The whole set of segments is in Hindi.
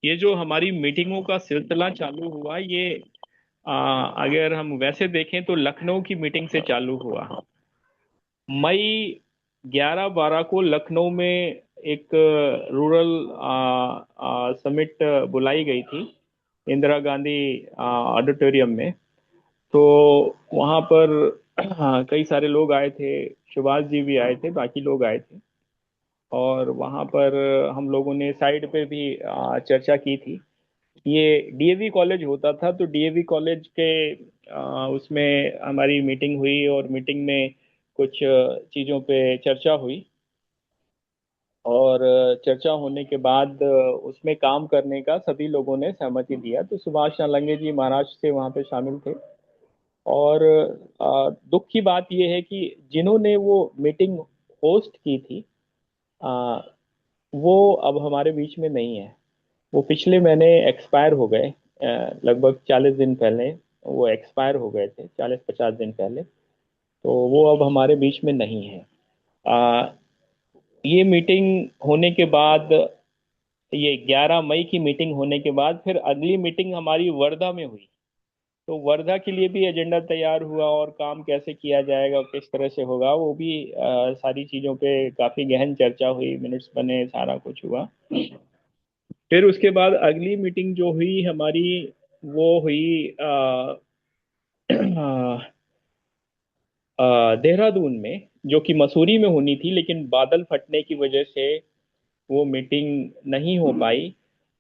ये जो हमारी मीटिंगों का सिलसिला चालू हुआ, ये अगर हम वैसे देखें तो लखनऊ की मीटिंग से चालू हुआ। मई 11-12 को लखनऊ में एक रूरल समिट बुलाई गई थी, इंदिरा गांधी ऑडिटोरियम में। तो वहाँ पर कई सारे लोग आए थे, सुभाष जी भी आए थे, बाकी लोग आए थे। और वहाँ पर हम लोगों ने साइड पे भी चर्चा की थी। ये डीएवी कॉलेज होता था, तो डीएवी कॉलेज के उसमें हमारी मीटिंग हुई और मीटिंग में कुछ चीज़ों पे चर्चा हुई। और चर्चा होने के बाद उसमें काम करने का सभी लोगों ने सहमति दिया। तो सुभाष नालंगे जी महाराष्ट्र से वहाँ पे शामिल थे। और दुख की बात यह है कि जिन्होंने वो मीटिंग होस्ट की थी, आ, वो अब हमारे बीच में नहीं है। वो पिछले महीने एक्सपायर हो गए, लगभग 40 दिन पहले वो एक्सपायर हो गए थे, 40-50 दिन पहले। तो वो अब हमारे बीच में नहीं है। आ, ये मीटिंग होने के बाद, ये 11 मई की मीटिंग होने के बाद फिर अगली मीटिंग हमारी वर्धा में हुई। तो वर्धा के लिए भी एजेंडा तैयार हुआ और काम कैसे किया जाएगा, किस तरह से होगा, वो भी सारी चीज़ों पे काफ़ी गहन चर्चा हुई, मिनट्स बने, सारा कुछ हुआ। फिर उसके बाद अगली मीटिंग जो हुई हमारी, वो हुई देहरादून में, जो कि मसूरी में होनी थी, लेकिन बादल फटने की वजह से वो मीटिंग नहीं हो पाई।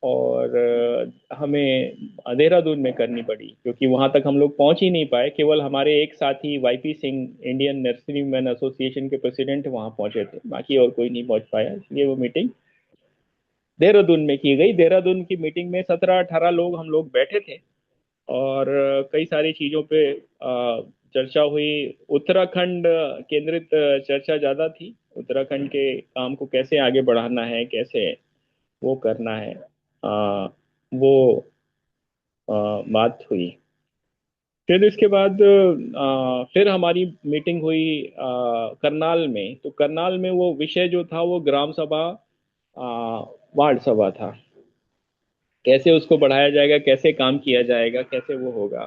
और हमें देहरादून में करनी पड़ी, क्योंकि वहां तक हम लोग पहुंच ही नहीं पाए। केवल हमारे एक साथी YP Singh, Indian nursery man association के प्रेसिडेंट, वहां पहुंचे थे, बाकी और कोई नहीं पहुंच पाया, इसलिए वो मीटिंग देहरादून में की गई। देहरादून की मीटिंग में 17-18 लोग हम लोग बैठे थे। और कई सारी चीजों पे चर्चा हुई। उत्तराखंड केंद्रित चर्चा ज्यादा थी। उत्तराखंड के काम को कैसे आगे बढ़ाना है, कैसे वो करना है, वो बात हुई। फिर इसके बाद फिर हमारी मीटिंग हुई करनाल में। तो करनाल में वो विषय जो था वो ग्राम सभा, वार्ड सभा था। कैसे उसको बढ़ाया जाएगा, कैसे काम किया जाएगा, कैसे वो होगा।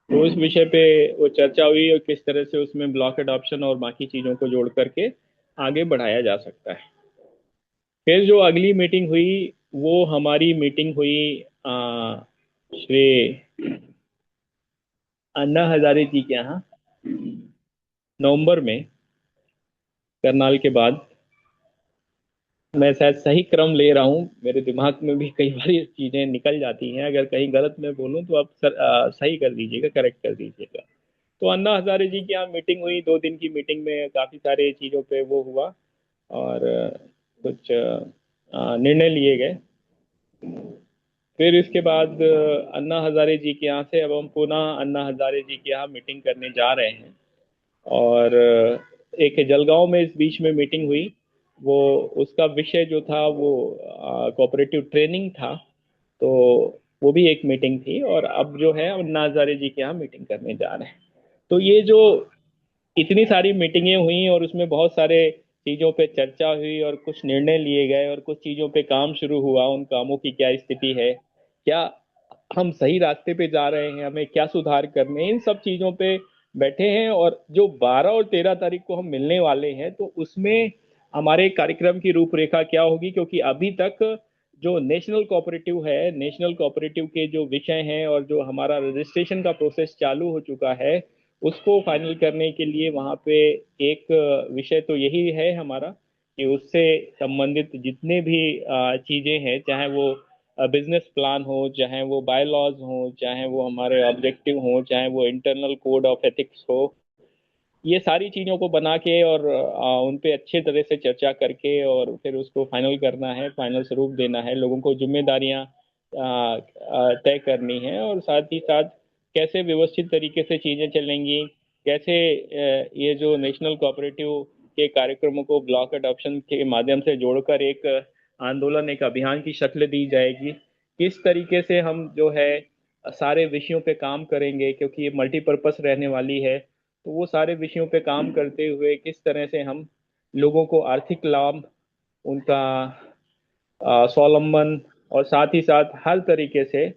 तो उस विषय पे वो चर्चा हुई, और किस तरह से उसमें ब्लॉक एडॉप्शन और बाकी चीज़ों को जोड़ करके आगे बढ़ाया जा सकता है। फिर जो अगली मीटिंग हुई, वो हमारी मीटिंग हुई श्री अन्ना हजारे जी के यहाँ, नवंबर में, करनाल के बाद। मैं शायद सही क्रम ले रहा हूँ, मेरे दिमाग में भी कई बार ये चीज़ें निकल जाती हैं। अगर कहीं गलत मैं बोलूँ तो आप सही कर दीजिएगा, करेक्ट कर दीजिएगा। तो अन्ना हजारे जी की यहाँ मीटिंग हुई। 2 दिन की मीटिंग में काफ़ी सारे चीज़ों पे वो हुआ। और कुछ निर्णय लिए गए। फिर इसके बाद अन्ना हजारे जी के यहाँ से अब हम पुनः अन्ना हजारे जी के यहाँ मीटिंग करने जा रहे हैं। और एक जलगांव में इस बीच में मीटिंग हुई। वो, उसका विषय जो था वो कोऑपरेटिव ट्रेनिंग था। तो वो भी एक मीटिंग थी। और अब जो है अन्ना हजारे जी के यहाँ मीटिंग करने जा रहे हैं। तो ये जो इतनी सारी मीटिंगें हुई और उसमें बहुत सारे चीज़ों पे चर्चा हुई और कुछ निर्णय लिए गए और कुछ चीज़ों पे काम शुरू हुआ, उन कामों की क्या स्थिति है, क्या हम सही रास्ते पे जा रहे हैं, हमें क्या सुधार करने हैं, इन सब चीज़ों पे बैठे हैं। और जो 12 और 13 तारीख को हम मिलने वाले हैं, तो उसमें हमारे कार्यक्रम की रूपरेखा क्या होगी, क्योंकि अभी तक जो नेशनल कोऑपरेटिव है, नेशनल कोऑपरेटिव के जो विषय हैं और जो हमारा रजिस्ट्रेशन का प्रोसेस चालू हो चुका है, उसको फाइनल करने के लिए वहाँ पे एक विषय तो यही है हमारा, कि उससे संबंधित जितने भी चीज़ें हैं, चाहे वो बिजनेस प्लान हो, चाहे वो बायलॉज हो, चाहे वो हमारे ऑब्जेक्टिव हो, चाहे वो इंटरनल कोड ऑफ एथिक्स हो, ये सारी चीज़ों को बना के और उन पे अच्छे तरह से चर्चा करके और फिर उसको फाइनल करना है, फाइनल स्वरूप देना है, लोगों को जिम्मेदारियां तय करनी है। और साथ ही साथ कैसे व्यवस्थित तरीके से चीज़ें चलेंगी, कैसे ये जो नेशनल कोऑपरेटिव के कार्यक्रमों को ब्लॉक अडॉप्शन के माध्यम से जोड़कर एक आंदोलन, एक अभियान की शक्ल दी जाएगी, किस तरीके से हम जो है सारे विषयों पे काम करेंगे, क्योंकि ये मल्टीपर्पस रहने वाली है। तो वो सारे विषयों पे काम करते हुए किस तरह से हम लोगों को आर्थिक लाभ, उनका स्वावलंबन और साथ ही साथ हर तरीके से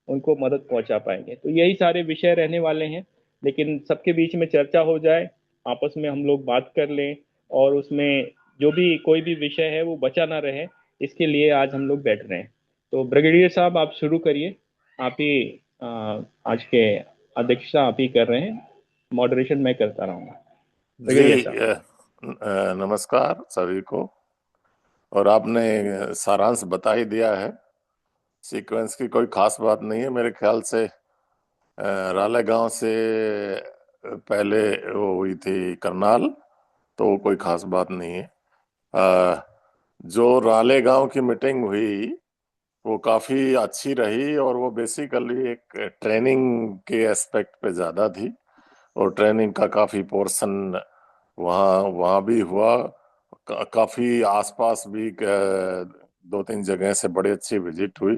उनको मदद पहुंचा पाएंगे। तो यही सारे विषय रहने वाले हैं, लेकिन सबके बीच में चर्चा हो जाए, आपस में हम लोग बात कर लें, और उसमें जो भी कोई भी विषय है वो बचा ना रहे, इसके लिए आज हम लोग बैठ रहे हैं। तो ब्रिगेडियर साहब, आप शुरू करिए। आप ही अ, आज के अध्यक्षता आप ही कर रहे हैं, मॉडरेशन मैं करता रहूंगा। जी। ब्रिगेडियर साहब। नमस्कार सभी को। और आपने सारांश बता ही दिया है। सीक्वेंस की कोई खास बात नहीं है मेरे ख्याल से। रालेगांव से पहले वो हुई थी करनाल, तो वो कोई खास बात नहीं है। अ, जो रालेगांव की मीटिंग हुई वो काफी अच्छी रही, और वो बेसिकली एक ट्रेनिंग के एस्पेक्ट पे ज्यादा थी। और ट्रेनिंग का काफी पोर्शन वहाँ वहाँ भी हुआ। काफी आसपास भी दो तीन जगह से बड़ी अच्छी विजिट हुई।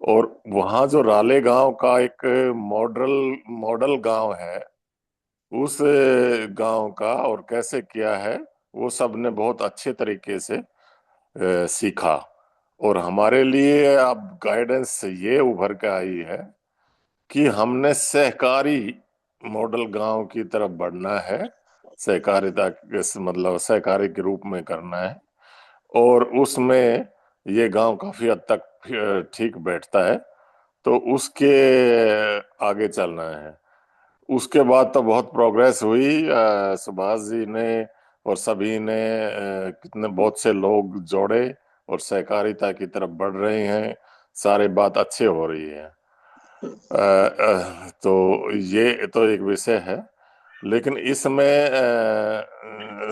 और वहाँ जो राले गांव का एक मॉडल मॉडल गांव है, उस गांव का और कैसे किया है वो सब ने बहुत अच्छे तरीके से सीखा। और हमारे लिए अब गाइडेंस ये उभर के आई है कि हमने सहकारी मॉडल गांव की तरफ बढ़ना है। सहकारिता मतलब सहकारी के रूप में करना है। और उसमें ये गांव काफी हद तक ठीक बैठता है, तो उसके आगे चलना है। उसके बाद तो बहुत प्रोग्रेस हुई। सुभाष जी ने और सभी ने कितने बहुत से लोग जोड़े और सहकारिता की तरफ बढ़ रहे हैं। सारे बात अच्छे हो रही है। तो ये तो एक विषय है। लेकिन इसमें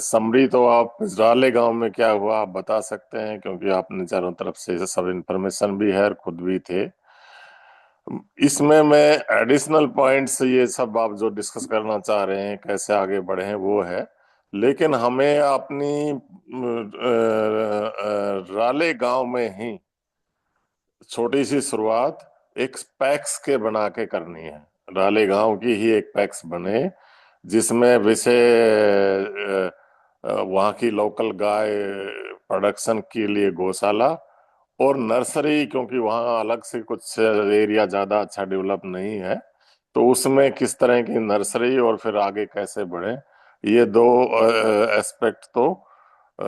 समरी तो आप इजराले गांव में क्या हुआ आप बता सकते हैं, क्योंकि आपने चारों तरफ से सब इंफॉर्मेशन भी है और खुद भी थे। इसमें मैं एडिशनल पॉइंट्स ये सब आप जो डिस्कस करना चाह रहे हैं कैसे आगे बढ़े हैं वो है। लेकिन हमें अपनी राले गांव में ही छोटी सी शुरुआत एक पैक्स के बना के करनी है। राले गांव की ही एक पैक्स बने, जिसमें वैसे वहाँ की लोकल गाय प्रोडक्शन के लिए गौशाला और नर्सरी, क्योंकि वहाँ अलग से कुछ एरिया ज़्यादा अच्छा डेवलप नहीं है, तो उसमें किस तरह की नर्सरी और फिर आगे कैसे बढ़े, ये दो एस्पेक्ट तो अ,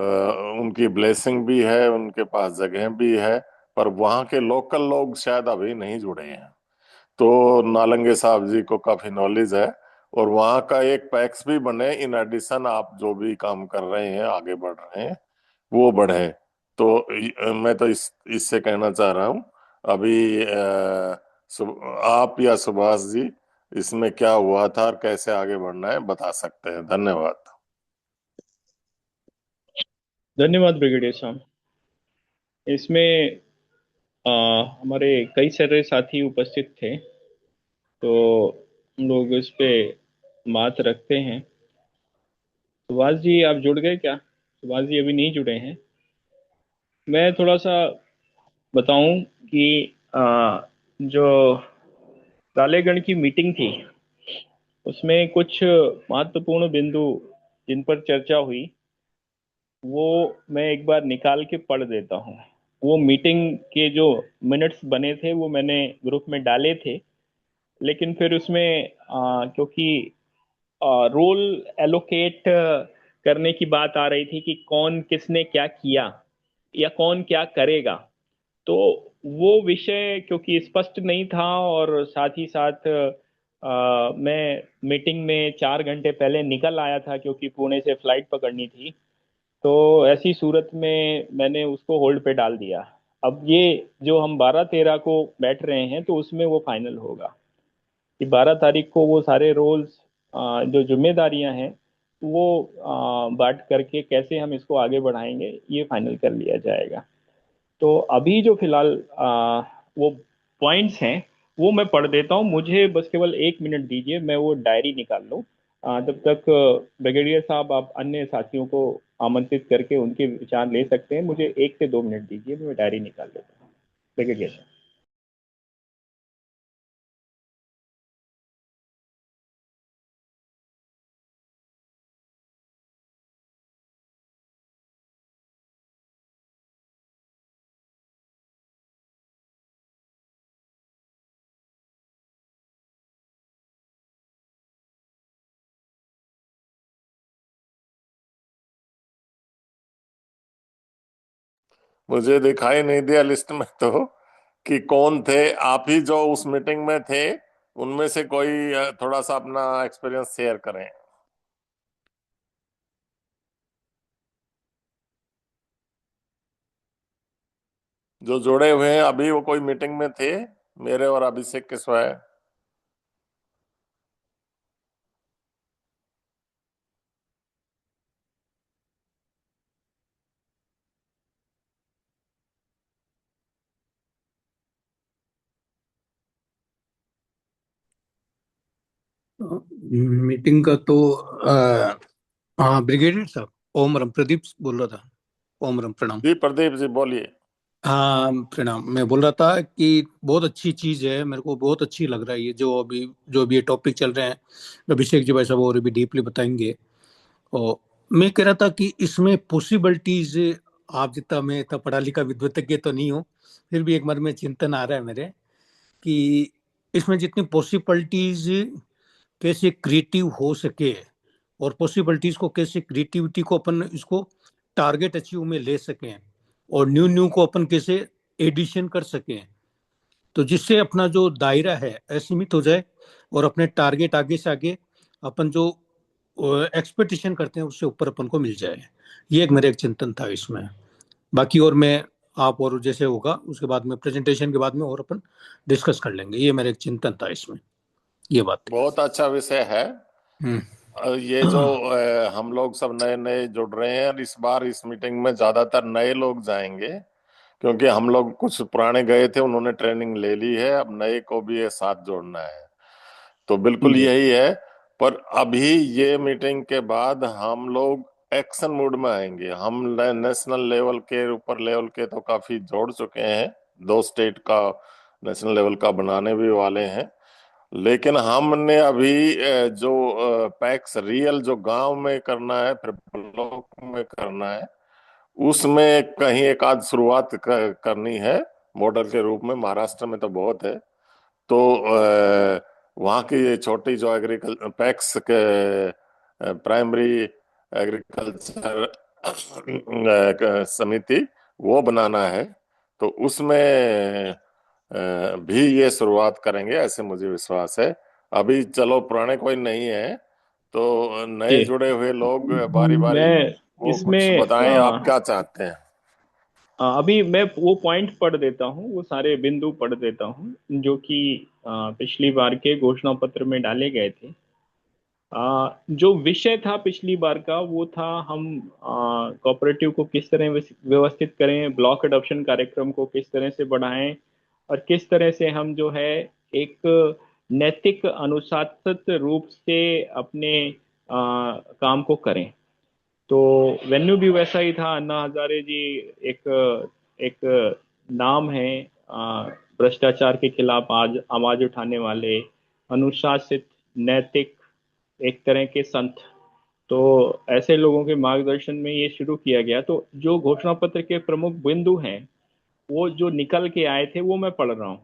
उनकी ब्लेसिंग भी है, उनके पास जगह भी है। पर वहाँ के लोकल लोग शायद अभी नहीं जुड़े हैं। तो नालंगे साहब जी को काफी नॉलेज है। और वहाँ का एक पैक्स भी बने, इन एडिशन आप जो भी काम कर रहे हैं आगे बढ़ रहे हैं वो बढ़े। तो मैं तो इससे कहना चाह रहा हूँ अभी आप या सुभाष जी इसमें क्या हुआ था और कैसे आगे बढ़ना है बता सकते हैं। धन्यवाद। धन्यवाद ब्रिगेडियर साहब। इसमें अ, हमारे कई सारे साथी उपस्थित थे, तो हम लोग इस पे बात रखते हैं। सुभाष जी, आप जुड़ गए क्या? सुभाष जी अभी नहीं जुड़े हैं। मैं थोड़ा सा बताऊं कि जो कालेगण की मीटिंग थी, उसमें कुछ महत्वपूर्ण बिंदु जिन पर चर्चा हुई, वो मैं एक बार निकाल के पढ़ देता हूँ। वो मीटिंग के जो मिनट्स बने थे वो मैंने ग्रुप में डाले थे, लेकिन फिर उसमें क्योंकि रोल एलोकेट करने की बात आ रही थी कि कौन किसने क्या किया या कौन क्या करेगा, तो वो विषय क्योंकि स्पष्ट नहीं था, और साथ ही साथ मैं मीटिंग में 4 घंटे पहले निकल आया था क्योंकि पुणे से फ्लाइट पकड़नी थी। तो ऐसी सूरत में मैंने उसको होल्ड पे डाल दिया। अब ये जो हम 12-13 को बैठ रहे हैं, तो उसमें वो फाइनल होगा कि 12 तारीख को वो सारे रोल्स, जो जिम्मेदारियां हैं, वो बांट करके कैसे हम इसको आगे बढ़ाएंगे, ये फाइनल कर लिया जाएगा। तो अभी जो फिलहाल वो पॉइंट्स हैं, वो मैं पढ़ देता हूँ। मुझे बस केवल 1 मिनट दीजिए, मैं वो डायरी निकाल लूँ। तब तक ब्रिगेडियर साहब, आप अन्य साथियों को आमंत्रित करके उनके विचार ले सकते हैं। मुझे 1 से 2 मिनट दीजिए, मैं डायरी निकाल लेता हूँ। ब्रिगेडियर साहब। मुझे दिखाई नहीं दिया लिस्ट में तो कि कौन थे। आप ही जो उस मीटिंग में थे, उनमें से कोई थोड़ा सा अपना एक्सपीरियंस शेयर करें। जो जुड़े हुए हैं अभी, वो कोई मीटिंग में थे मेरे और अभिषेक के स्वयं। मीटिंग का तो हाँ, ब्रिगेडियर साहब, ओमरम प्रदीप बोल रहा था। ओमरम, प्रणाम। जी प्रदीप जी बोलिए। हाँ, प्रणाम। मैं बोल रहा था कि बहुत अच्छी चीज है, मेरे को बहुत अच्छी लग रहा है ये जो अभी ये टॉपिक चल रहे हैं। अभिषेक जी भाई साहब और भी डीपली बताएंगे। और मैं कह रहा था कि इसमें पॉसिबिलिटीज, आप जितना मैं इतना पढ़ा लिखा विद्वतज्ञ तो नहीं हूँ, फिर भी एक मन में चिंतन आ रहा है मेरे कि इसमें जितनी पॉसिबिलिटीज कैसे क्रिएटिव हो सके, और पॉसिबिलिटीज को कैसे, क्रिएटिविटी को अपन इसको टारगेट अचीव में ले सकें, और न्यू न्यू को अपन कैसे एडिशन कर सकें, तो जिससे अपना जो दायरा है असीमित हो जाए, और अपने टारगेट आगे से आगे अपन जो एक्सपेक्टेशन करते हैं उससे ऊपर अपन को मिल जाए। ये एक मेरा एक चिंतन था इसमें। बाकी और मैं, आप और जैसे होगा उसके बाद में, प्रेजेंटेशन के बाद में और अपन डिस्कस कर लेंगे। ये मेरा एक चिंतन था इसमें, ये बात थी। बहुत अच्छा विषय है। हम्म। ये जो हम लोग सब नए नए जुड़ रहे हैं, और इस बार इस मीटिंग में ज्यादातर नए लोग जाएंगे, क्योंकि हम लोग कुछ पुराने गए थे, उन्होंने ट्रेनिंग ले ली है, अब नए को भी ये साथ जोड़ना है। तो बिल्कुल जी। यही है। पर अभी ये मीटिंग के बाद हम लोग एक्शन मूड में आएंगे। हम नेशनल लेवल के, ऊपर लेवल के तो काफी जोड़ चुके हैं, 2 स्टेट का नेशनल लेवल का बनाने भी वाले हैं। लेकिन हमने अभी जो पैक्स रियल जो गांव में करना है, फिर ब्लॉक में करना है, उसमें कहीं एक आध शुरुआत करनी है मॉडल के रूप में। महाराष्ट्र में तो बहुत है। तो वहाँ की ये छोटी जो एग्रीकल्चर पैक्स के प्राइमरी एग्रीकल्चर समिति, वो बनाना है। तो उसमें भी ये शुरुआत करेंगे, ऐसे मुझे विश्वास है। अभी चलो पुराने कोई नहीं है, तो नए जी। जुड़े हुए लोग बारी बारी मैं वो कुछ इसमें बताएं, आप क्या चाहते हैं। अभी मैं वो पॉइंट पढ़ देता हूँ, वो सारे बिंदु पढ़ देता हूँ जो कि पिछली बार के घोषणा पत्र में डाले गए थे। जो विषय था पिछली बार का वो था, हम कोऑपरेटिव को किस तरह व्यवस्थित करें, ब्लॉक अडॉप्शन कार्यक्रम को किस तरह से बढ़ाएं, और किस तरह से हम जो है एक नैतिक अनुशासित रूप से अपने काम को करें। तो वेन्यू भी वैसा ही था। अन्ना हजारे जी एक एक नाम है भ्रष्टाचार के खिलाफ आज आवाज उठाने वाले, अनुशासित, नैतिक, एक तरह के संत। तो ऐसे लोगों के मार्गदर्शन में ये शुरू किया गया। तो जो घोषणा पत्र के प्रमुख बिंदु हैं वो जो निकल के आए थे वो मैं पढ़ रहा हूँ।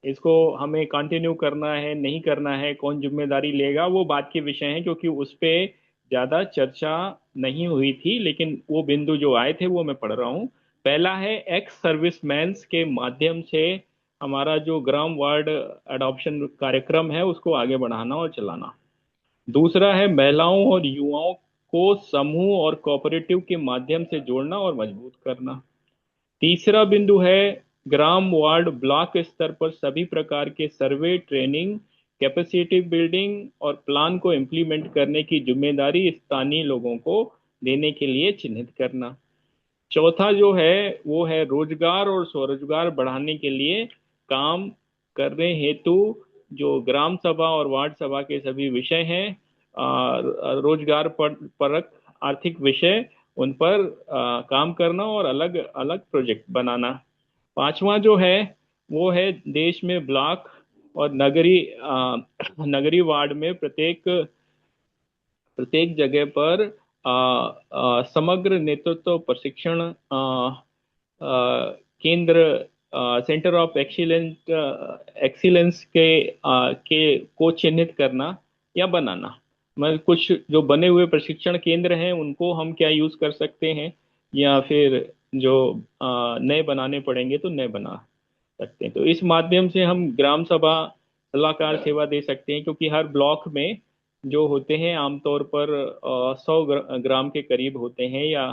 इसको हमें कंटिन्यू करना है नहीं करना है, कौन जिम्मेदारी लेगा, वो बात के विषय है, क्योंकि उस पे ज्यादा चर्चा नहीं हुई थी। लेकिन वो बिंदु जो आए थे वो मैं पढ़ रहा हूँ। पहला है, एक्स सर्विसमैन्स के माध्यम से हमारा जो ग्राम वार्ड अडॉप्शन कार्यक्रम है उसको आगे बढ़ाना और चलाना। दूसरा है, महिलाओं और युवाओं को समूह और कोऑपरेटिव के माध्यम से जोड़ना और मजबूत करना। तीसरा बिंदु है, ग्राम वार्ड ब्लॉक स्तर पर सभी प्रकार के सर्वे, ट्रेनिंग, कैपेसिटी बिल्डिंग और प्लान को इम्प्लीमेंट करने की जिम्मेदारी स्थानीय लोगों को देने के लिए चिन्हित करना। चौथा जो है वो है, रोजगार और स्वरोजगार बढ़ाने के लिए काम करने हेतु जो ग्राम सभा और वार्ड सभा के सभी विषय हैं, रोजगार परक आर्थिक विषय, उन पर काम करना और अलग अलग प्रोजेक्ट बनाना। पांचवा जो है वो है, देश में ब्लॉक और नगरीय वार्ड में प्रत्येक प्रत्येक जगह पर समग्र नेतृत्व प्रशिक्षण केंद्र, सेंटर ऑफ एक्सीलेंस के को चिन्हित करना या बनाना। मतलब कुछ जो बने हुए प्रशिक्षण केंद्र हैं उनको हम क्या यूज कर सकते हैं, या फिर जो नए बनाने पड़ेंगे तो नए बना सकते हैं। तो इस माध्यम से हम ग्राम सभा सलाहकार सेवा दे सकते हैं, क्योंकि हर ब्लॉक में जो होते हैं आमतौर पर 100 ग्राम के करीब होते हैं, या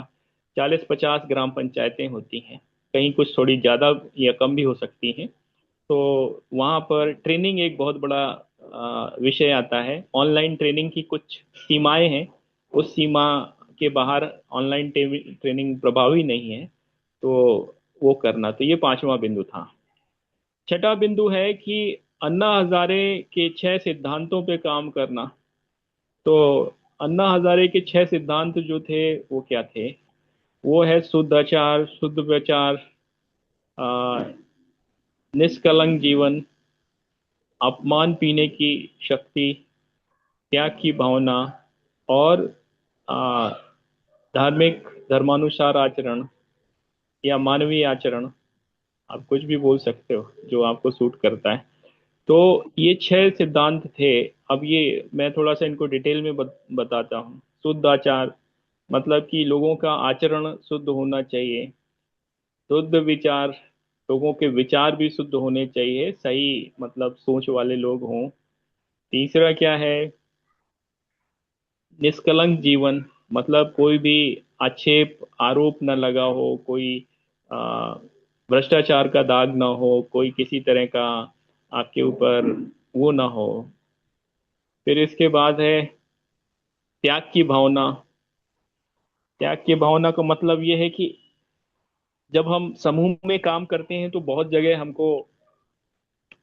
40-50 ग्राम पंचायतें होती हैं। कहीं कुछ थोड़ी ज़्यादा या कम भी हो सकती हैं। तो वहाँ पर ट्रेनिंग एक बहुत बड़ा विषय आता है। ऑनलाइन ट्रेनिंग की कुछ सीमाएं हैं, उस सीमा के बाहर ऑनलाइन ट्रेनिंग प्रभावी नहीं है, तो वो करना। तो ये पांचवा बिंदु था। छठा बिंदु है कि अन्ना हजारे के 6 सिद्धांतों पे काम करना। तो अन्ना हजारे के 6 सिद्धांत जो थे वो क्या थे? वो है शुद्ध आचार, शुद्ध विचार, अ, निष्कलंक जीवन, अपमान पीने की शक्ति, त्याग की भावना, और आ, धार्मिक धर्मानुसार आचरण या मानवीय आचरण। आप कुछ भी बोल सकते हो जो आपको सूट करता है। तो ये 6 सिद्धांत थे। अब ये मैं थोड़ा सा इनको डिटेल में बताता हूँ। शुद्ध आचार मतलब कि लोगों का आचरण शुद्ध होना चाहिए। शुद्ध विचार, लोगों के विचार भी शुद्ध होने चाहिए, सही मतलब सोच वाले लोग हों। तीसरा क्या है? निष्कलंक जीवन, मतलब कोई भी आक्षेप आरोप न लगा हो, कोई आ, भ्रष्टाचार का दाग ना हो, कोई किसी तरह का आपके ऊपर वो ना हो। फिर इसके बाद है त्याग की भावना। त्याग की भावना का मतलब ये है कि जब हम समूह में काम करते हैं तो बहुत जगह हमको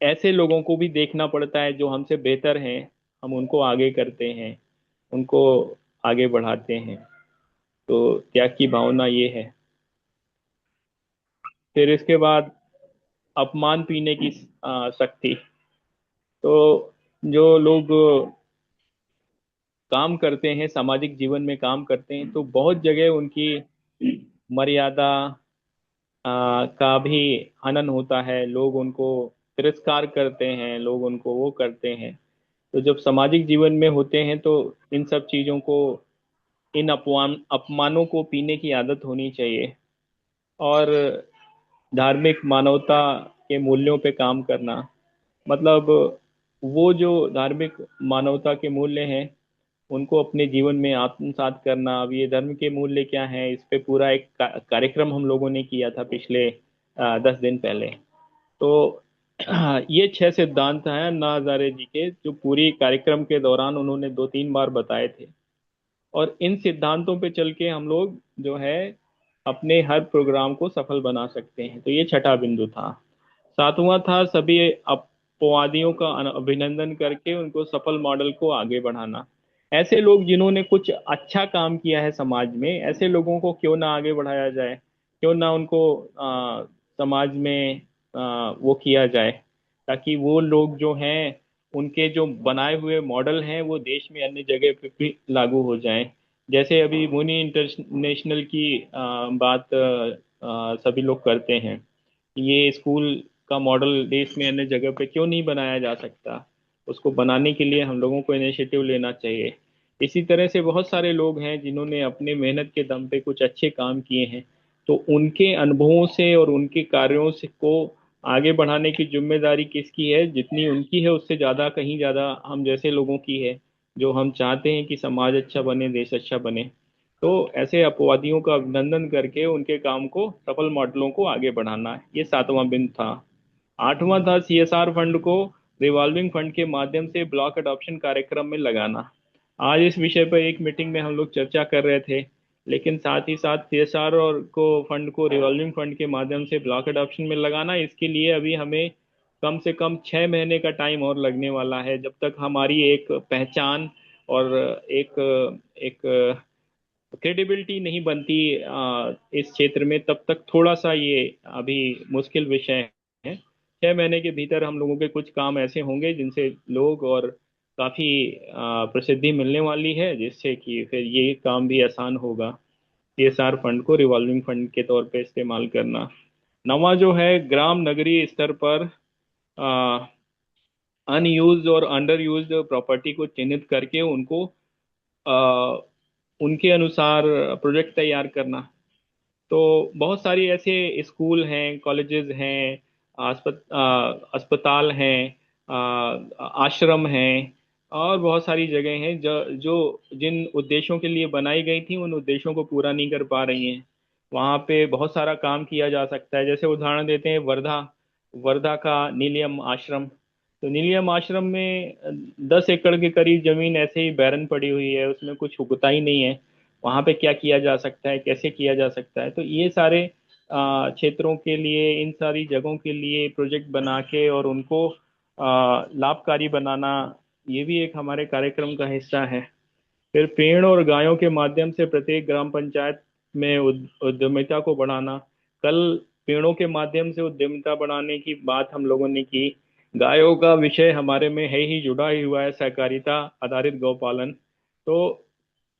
ऐसे लोगों को भी देखना पड़ता है जो हमसे बेहतर हैं। हम उनको आगे करते हैं, उनको आगे बढ़ाते हैं। तो त्याग की भावना ये है। फिर इसके बाद अपमान पीने की शक्ति। तो जो लोग काम करते हैं, सामाजिक जीवन में काम करते हैं, तो बहुत जगह उनकी मर्यादा का भी हनन होता है। लोग उनको तिरस्कार करते हैं, लोग उनको वो करते हैं। तो जब सामाजिक जीवन में होते हैं तो इन सब चीज़ों को, इन अपमानों को पीने की आदत होनी चाहिए। और धार्मिक मानवता के मूल्यों पे काम करना, मतलब वो जो धार्मिक मानवता के मूल्य हैं उनको अपने जीवन में आत्मसात करना। अब ये धर्म के मूल्य क्या हैं, इस पे पूरा एक कार्यक्रम हम लोगों ने किया था पिछले 10 दिन पहले। तो ये 6 सिद्धांत हैं अन्ना हजारे जी के, जो पूरी कार्यक्रम के दौरान उन्होंने 2-3 बार बताए थे। और इन सिद्धांतों पे चल के हम लोग जो है अपने हर प्रोग्राम को सफल बना सकते हैं। तो ये छठा बिंदु था। सातवां था सभी अपवादियों का अभिनंदन करके उनको सफल मॉडल को आगे बढ़ाना। ऐसे लोग जिन्होंने कुछ अच्छा काम किया है समाज में, ऐसे लोगों को क्यों ना आगे बढ़ाया जाए, क्यों ना उनको समाज में वो किया जाए, ताकि वो लोग जो हैं उनके जो बनाए हुए मॉडल हैं वो देश में अन्य जगह पे भी लागू हो जाएं। जैसे अभी मुनी इंटरनेशनल की बात सभी लोग करते हैं। ये स्कूल का मॉडल देश में अन्य जगह पे क्यों नहीं बनाया जा सकता? उसको बनाने के लिए हम लोगों को इनिशिएटिव लेना चाहिए। इसी तरह से बहुत सारे लोग हैं जिन्होंने अपने मेहनत के दम पे कुछ अच्छे काम किए हैं। तो उनके अनुभवों से और उनके कार्यों से को आगे बढ़ाने की जिम्मेदारी किसकी है? जितनी उनकी है उससे ज़्यादा, कहीं ज़्यादा हम जैसे लोगों की है, जो हम चाहते हैं कि समाज अच्छा बने, देश अच्छा बने। तो ऐसे अपवादियों का अभिनंदन करके उनके काम को, सफल मॉडलों को आगे बढ़ाना है। ये सातवां बिंदु था। आठवां था सीएसआर फंड को रिवॉल्विंग फंड के माध्यम से ब्लॉक अडॉप्शन कार्यक्रम में लगाना। आज इस विषय पर एक मीटिंग में हम लोग चर्चा कर रहे थे, लेकिन साथ ही साथ सीएसआर और को फंड को रिवॉल्विंग फंड के माध्यम से ब्लॉक अडॉप्शन में लगाना, इसके लिए अभी हमें कम से कम 6 महीने का टाइम और लगने वाला है। जब तक हमारी एक पहचान और एक एक क्रेडिबिलिटी नहीं बनती इस क्षेत्र में, तब तक थोड़ा सा ये अभी मुश्किल विषय है। 6 महीने के भीतर हम लोगों के कुछ काम ऐसे होंगे जिनसे लोग और काफी प्रसिद्धि मिलने वाली है, जिससे कि फिर ये काम भी आसान होगा सीएसआर फंड को रिवॉल्विंग फंड के तौर पे इस्तेमाल करना। नवा जो है ग्राम नगरीय स्तर पर अनयूज्ड और अंडर यूज्ड प्रॉपर्टी को चिन्हित करके उनको आ, उनके अनुसार प्रोजेक्ट तैयार करना। तो बहुत सारी ऐसे स्कूल हैं, कॉलेजेस हैं, अस्पताल हैं, आश्रम हैं, और बहुत सारी जगह हैं जो जो जिन उद्देश्यों के लिए बनाई गई थी उन उद्देश्यों को पूरा नहीं कर पा रही हैं। वहाँ पे बहुत सारा काम किया जा सकता है। जैसे उदाहरण देते हैं वर्धा, वर्धा का नीलियम आश्रम। तो नीलियम आश्रम में 10 एकड़ के करीब जमीन ऐसे ही बैरन पड़ी हुई है, उसमें कुछ उगता ही नहीं है। वहाँ पे क्या किया जा सकता है, कैसे किया जा सकता है? तो ये सारे क्षेत्रों के लिए, इन सारी जगहों के लिए प्रोजेक्ट बना के और उनको लाभकारी बनाना, ये भी एक हमारे कार्यक्रम का हिस्सा है। फिर पेड़ और गायों के माध्यम से प्रत्येक ग्राम पंचायत में उद्यमिता को बढ़ाना। कल पेड़ों के माध्यम से उद्यमिता बढ़ाने की बात हम लोगों ने की। गायों का विषय हमारे में है ही, जुड़ा ही हुआ है, सहकारिता आधारित गौपालन। तो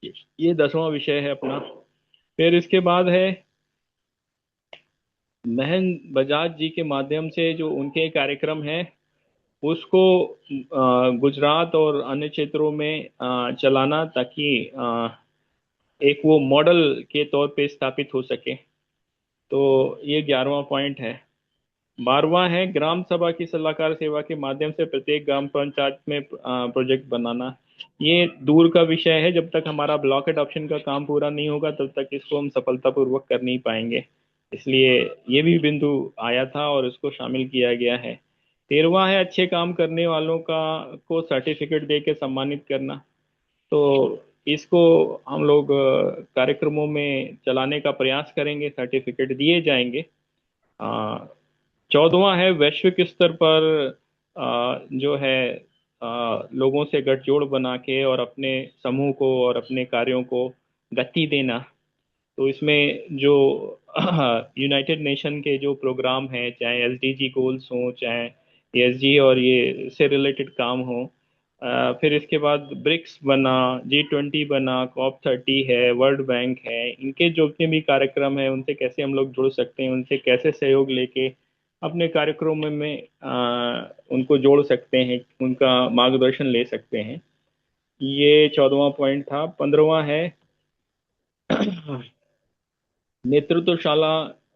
ये 10वां विषय है अपना। फिर इसके बाद है महन बजाज जी के माध्यम से जो उनके कार्यक्रम है उसको गुजरात और अन्य क्षेत्रों में चलाना, ताकि एक वो मॉडल के तौर पे स्थापित हो सके। तो ये 11वां पॉइंट है। 12वां है ग्राम सभा की सलाहकार सेवा के माध्यम से प्रत्येक ग्राम पंचायत में प्रोजेक्ट बनाना। ये दूर का विषय है, जब तक हमारा ब्लॉक एडॉप्शन का काम पूरा नहीं होगा तब तक इसको हम सफलतापूर्वक कर नहीं पाएंगे। इसलिए ये भी बिंदु आया था और इसको शामिल किया गया है। 13वां है अच्छे काम करने वालों का को सर्टिफिकेट दे के सम्मानित करना। तो इसको हम लोग कार्यक्रमों में चलाने का प्रयास करेंगे, सर्टिफिकेट दिए जाएंगे। 14वां है वैश्विक स्तर पर जो है लोगों से गठजोड़ बना के और अपने समूह को और अपने कार्यों को गति देना। तो इसमें जो यूनाइटेड नेशन के जो प्रोग्राम हैं, चाहे एसडीजी गोल्स हों, चाहे एसजी और ये से रिलेटेड काम हो, फिर इसके बाद ब्रिक्स बना, G20 बना, COP30 है, वर्ल्ड बैंक है, इनके जो जितने भी कार्यक्रम है उनसे कैसे हम लोग जुड़ सकते हैं, उनसे कैसे सहयोग लेके अपने कार्यक्रमों में उनको जोड़ सकते हैं, उनका मार्गदर्शन ले सकते हैं। ये 14वां पॉइंट था। 15वां है नेतृत्वशाला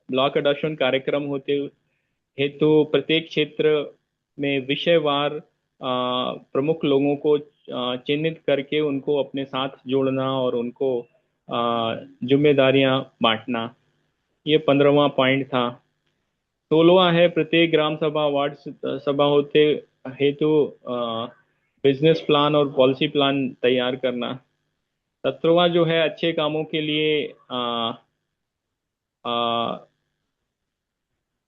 ब्लॉक अडॉप्शन कार्यक्रम होते हेतु प्रत्येक क्षेत्र में विषयवार प्रमुख लोगों को चिन्हित करके उनको अपने साथ जोड़ना और उनको जिम्मेदारियां बांटना। ये 15वां पॉइंट था। 16वां है प्रत्येक ग्राम सभा वार्ड सभा होते हेतु बिजनेस प्लान और पॉलिसी प्लान तैयार करना। 17वां जो है अच्छे कामों के लिए आ,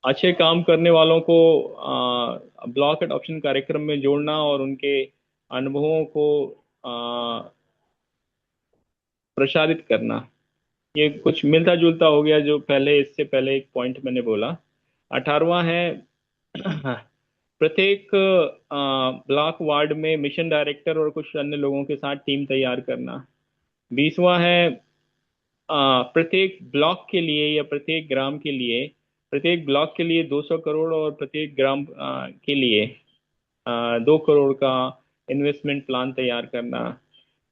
अच्छे काम करने वालों को ब्लॉक एडॉप्शन कार्यक्रम में जोड़ना और उनके अनुभवों को प्रसारित करना। ये कुछ मिलता जुलता हो गया जो पहले, इससे पहले एक पॉइंट मैंने बोला। 18वां है प्रत्येक ब्लॉक वार्ड में मिशन डायरेक्टर और कुछ अन्य लोगों के साथ टीम तैयार करना। 20वां है प्रत्येक ब्लॉक के लिए या प्रत्येक ग्राम के लिए, प्रत्येक ब्लॉक के लिए 200 करोड़ और प्रत्येक ग्राम के लिए 2 करोड़ का इन्वेस्टमेंट प्लान तैयार करना।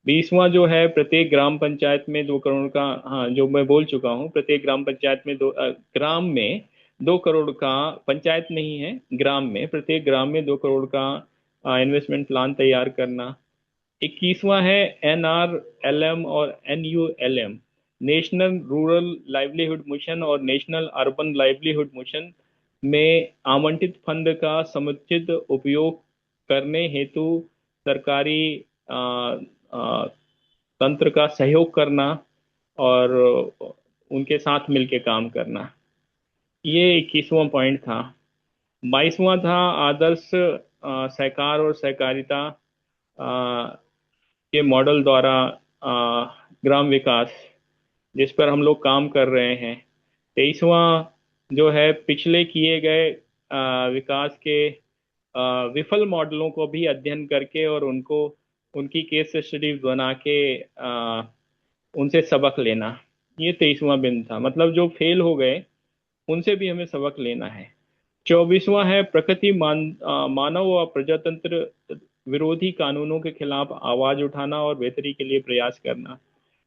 20वां जो है प्रत्येक ग्राम पंचायत में 2 करोड़ का, हाँ जो मैं बोल चुका हूँ, प्रत्येक ग्राम पंचायत में ग्राम में 2 करोड़ का, पंचायत नहीं है, ग्राम में, प्रत्येक ग्राम में 2 करोड़ का इन्वेस्टमेंट प्लान तैयार करना। 21वां है NRLM और NULM, national rural livelihood mission और नेशनल अर्बन लाइवलीहुड मिशन में आवंटित फंड का समुचित उपयोग करने हेतु सरकारी अ, अ, तंत्र का सहयोग करना और उनके साथ मिलके काम करना। ये 21वां पॉइंट था। 22वां था आदर्श सहकार और सहकारिता के मॉडल द्वारा ग्राम विकास, जिस पर हम लोग काम कर रहे हैं। 23वां जो है पिछले किए गए विकास के विफल मॉडलों को भी अध्ययन करके और उनको, उनकी केस स्टडीज बना के उनसे सबक लेना। ये 23वां बिंदु था, मतलब जो फेल हो गए उनसे भी हमें सबक लेना है। 24वां है प्रकृति मानव व प्रजातंत्र विरोधी कानूनों के खिलाफ आवाज उठाना और बेहतरी के लिए प्रयास करना।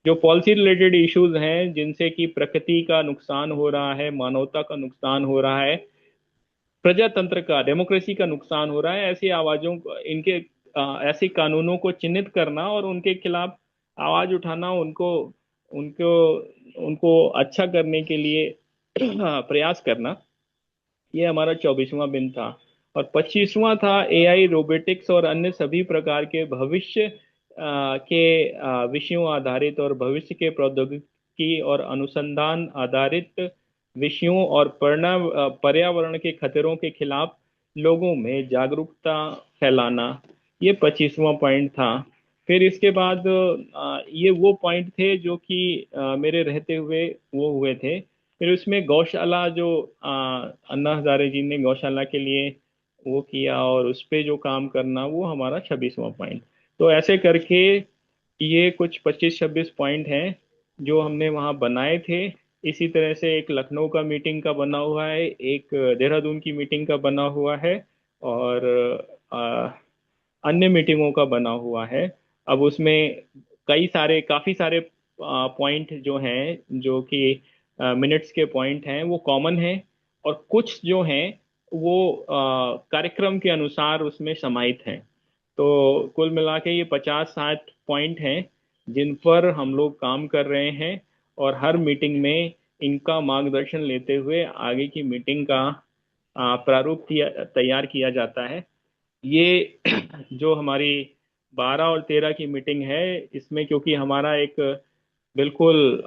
जो पॉलिसी रिलेटेड इश्यूज हैं जिनसे कि प्रकृति का नुकसान हो रहा है, मानवता का नुकसान हो रहा है, प्रजातंत्र का, डेमोक्रेसी का नुकसान हो रहा है, ऐसी आवाजों को, इनके ऐसे कानूनों को चिन्हित करना और उनके खिलाफ आवाज उठाना, उनको उनको उनको अच्छा करने के लिए प्रयास करना, ये हमारा 24वां दिन था। और 25वां था एआई, रोबोटिक्स और अन्य सभी प्रकार के भविष्य के विषयों आधारित और भविष्य के प्रौद्योगिकी और अनुसंधान आधारित विषयों और पर्यावरण के खतरों के खिलाफ लोगों में जागरूकता फैलाना। ये 25वां पॉइंट था। फिर इसके बाद ये वो पॉइंट थे जो कि मेरे रहते हुए वो हुए थे। फिर उसमें गौशाला जो अन्ना हजारे जी ने गौशाला के लिए वो किया और उस पे जो काम करना, वो हमारा 26वां पॉइंट। तो ऐसे करके ये कुछ 25-26 पॉइंट हैं जो हमने वहाँ बनाए थे। इसी तरह से एक लखनऊ का मीटिंग का बना हुआ है, एक देहरादून की मीटिंग का बना हुआ है, और अ, अन्य मीटिंगों का बना हुआ है। अब उसमें काफी सारे पॉइंट जो हैं, जो कि मिनट्स के पॉइंट हैं, वो कॉमन हैं, और कुछ जो हैं वो कार्यक्रम के अनुसार उसमें समाहित हैं। तो कुल मिला के ये 50-60 पॉइंट हैं जिन पर हम लोग काम कर रहे हैं, और हर मीटिंग में इनका मार्गदर्शन लेते हुए आगे की मीटिंग का प्रारूप तैयार किया जाता है। ये जो हमारी 12 और 13 की मीटिंग है, इसमें क्योंकि हमारा एक बिल्कुल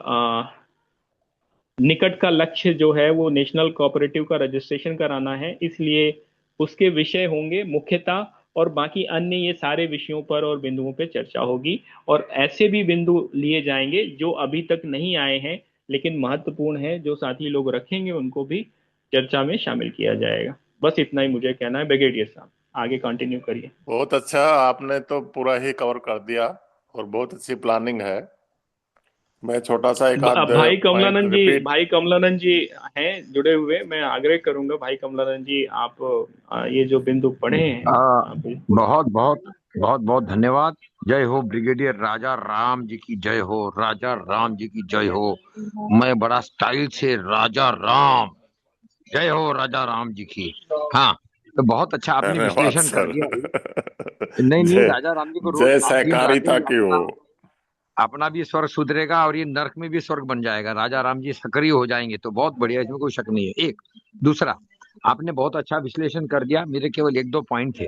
निकट का लक्ष्य जो है वो नेशनल कोऑपरेटिव का रजिस्ट्रेशन कराना है, इसलिए उसके विषय होंगे मुख्यतः, और बाकी अन्य ये सारे विषयों पर और बिंदुओं पे चर्चा होगी। और ऐसे भी बिंदु लिए जाएंगे जो अभी तक नहीं आए हैं लेकिन महत्वपूर्ण है, जो साथी लोग रखेंगे उनको भी चर्चा में शामिल किया जाएगा। बस इतना ही मुझे कहना है ब्रिगेडियर साहब, आगे कंटिन्यू करिए। बहुत अच्छा, आपने तो पूरा ही कवर कर दिया और बहुत अच्छी प्लानिंग है। मैं छोटा सा एक आध भाई पॉइंट कमलानंद जी, रिपीट। भाई कमलानंद जी हैं जुड़े हुए, मैं आग्रह करूंगा भाई कमलानंद जी, आप ये जो बिंदु पढ़े हैं आ, आप। बहुत बहुत बहुत बहुत धन्यवाद। जय हो ब्रिगेडियर राजा राम जी की जय हो, राजा राम जी की जय हो। मैं बड़ा स्टाइल से राजा राम, जय हो राजा राम जी की। हाँ, तो बहुत अच्छा आपने धन्यवाद विश्लेषण कर सर। दिया भाई। नहीं नहीं, जय राजा राम जी को रोज जय आप दिन रात सहकारिता ही की हो। अपना अपना भी स्वर्ग सुधरेगा और ये नरक में भी स्वर्ग बन जाएगा। राजा राम जी सक्रिय हो जाएंगे तो बहुत बढ़िया, इसमें कोई शक नहीं है। एक दूसरा, आपने बहुत अच्छा विश्लेषण कर दिया। मेरे केवल एक दो पॉइंट थे।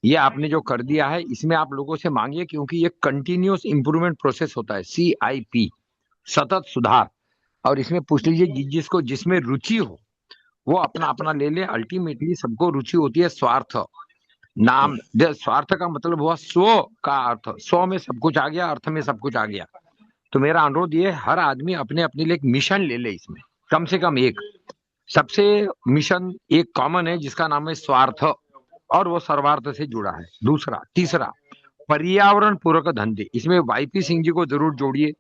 ये आपने जो कर दिया है इसमें आप लोगों से मांगिए, क्योंकि ये कंटिन्यूअस इंप्रूवमेंट प्रोसेस होता है, CIP, सतत सुधार। और इसमें पूछ लीजिए जिसको जिसमें रुचि हो वो अपना अपना ले ले। अल्टीमेटली सबको रुचि होती है स्वार्थ। नाम स्वार्थ का मतलब हुआ स्व का अर्थ, स्व में सब कुछ आ गया, अर्थ में सब कुछ आ गया। तो मेरा अनुरोध ये, हर आदमी अपने अपने लिए एक मिशन ले ले, इसमें कम से कम एक। सबसे मिशन एक कॉमन है जिसका नाम है स्वार्थ, और वो सर्वार्थ से जुड़ा है। दूसरा, तीसरा, पर्यावरण पूरक धंधे, इसमें YP सिंह जी को जरूर जोड़िए।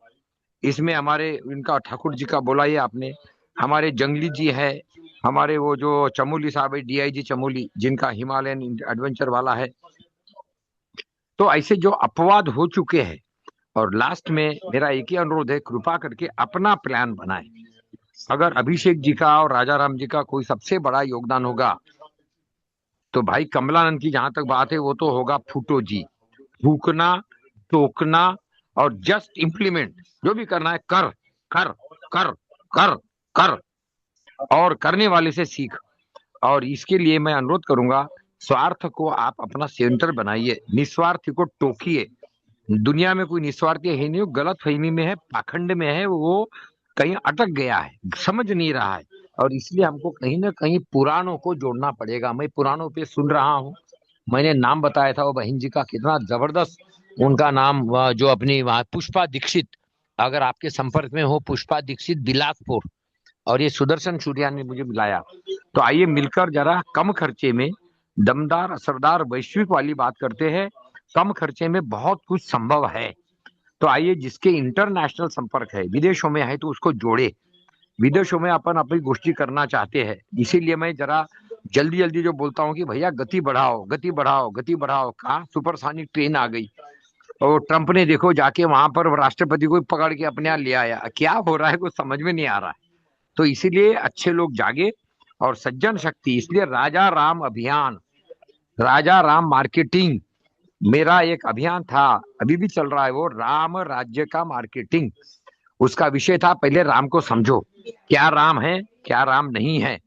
इसमें हमारे इनका ठाकुर जी का बोला ये आपने, हमारे जंगली जी है, हमारे वो जो चमोली साहब है, DIG चमोली, जिनका हिमालयन एडवेंचर वाला है। तो ऐसे जो अपवाद हो चुके हैं। और लास्ट में मेरा एक ही अनुरोध है, कृपा करके अपना प्लान बनाएं। अगर अभिषेक जी का और राजा राम जी का कोई सबसे बड़ा योगदान होगा, तो भाई कमलानंद की जहां तक बात है वो तो होगा फूटो जी। फूकना, टोकना और जस्ट इम्प्लीमेंट, जो भी करना है कर कर कर कर कर, और करने वाले से सीख। और इसके लिए मैं अनुरोध करूंगा, स्वार्थ को आप अपना सेंटर बनाइए, निस्वार्थी को टोकिए। दुनिया में कोई निस्वार्थी है नहीं, वो गलत फहमी में है, पाखंड में है, वो कहीं अटक गया है, समझ नहीं रहा है। और इसलिए हमको कहीं ना कहीं पुराणों को जोड़ना पड़ेगा। मैं पुराणों पे सुन रहा हूँ, मैंने नाम बताया था वो बहन जी का, कितना जबरदस्त उनका नाम, जो अपनी वहाँ पुष्पा दीक्षित, अगर आपके संपर्क में हो, पुष्पा दीक्षित बिलासपुर, और ये सुदर्शन सूर्या ने मुझे मिलाया। तो आइए मिलकर जरा कम खर्चे में दमदार असरदार वैश्विक वाली बात करते हैं। कम खर्चे में बहुत कुछ संभव है। तो आइए, जिसके इंटरनेशनल संपर्क है, विदेशों में है, तो उसको जोड़े। विदेशों में अपन अपनी गोष्ठी करना चाहते हैं, इसीलिए मैं जरा जल्दी जल्दी जो बोलता हूँ कि भैया गति बढ़ाओ, गति बढ़ाओ, गति बढ़ाओ। कहा सुपरसोनिक ट्रेन आ गई, और ट्रम्प ने देखो जाके वहां पर राष्ट्रपति को पकड़ के अपने यहाँ ले आया। क्या हो रहा है कुछ समझ में नहीं आ रहा है। तो इसीलिए अच्छे लोग जागे और सज्जन शक्ति, इसलिए राजा राम अभियान, राजा राम मार्केटिंग मेरा एक अभियान था, अभी भी चल रहा है वो, राम राज्य का मार्केटिंग। उसका विषय था पहले राम को समझो, क्या राम है क्या राम नहीं है।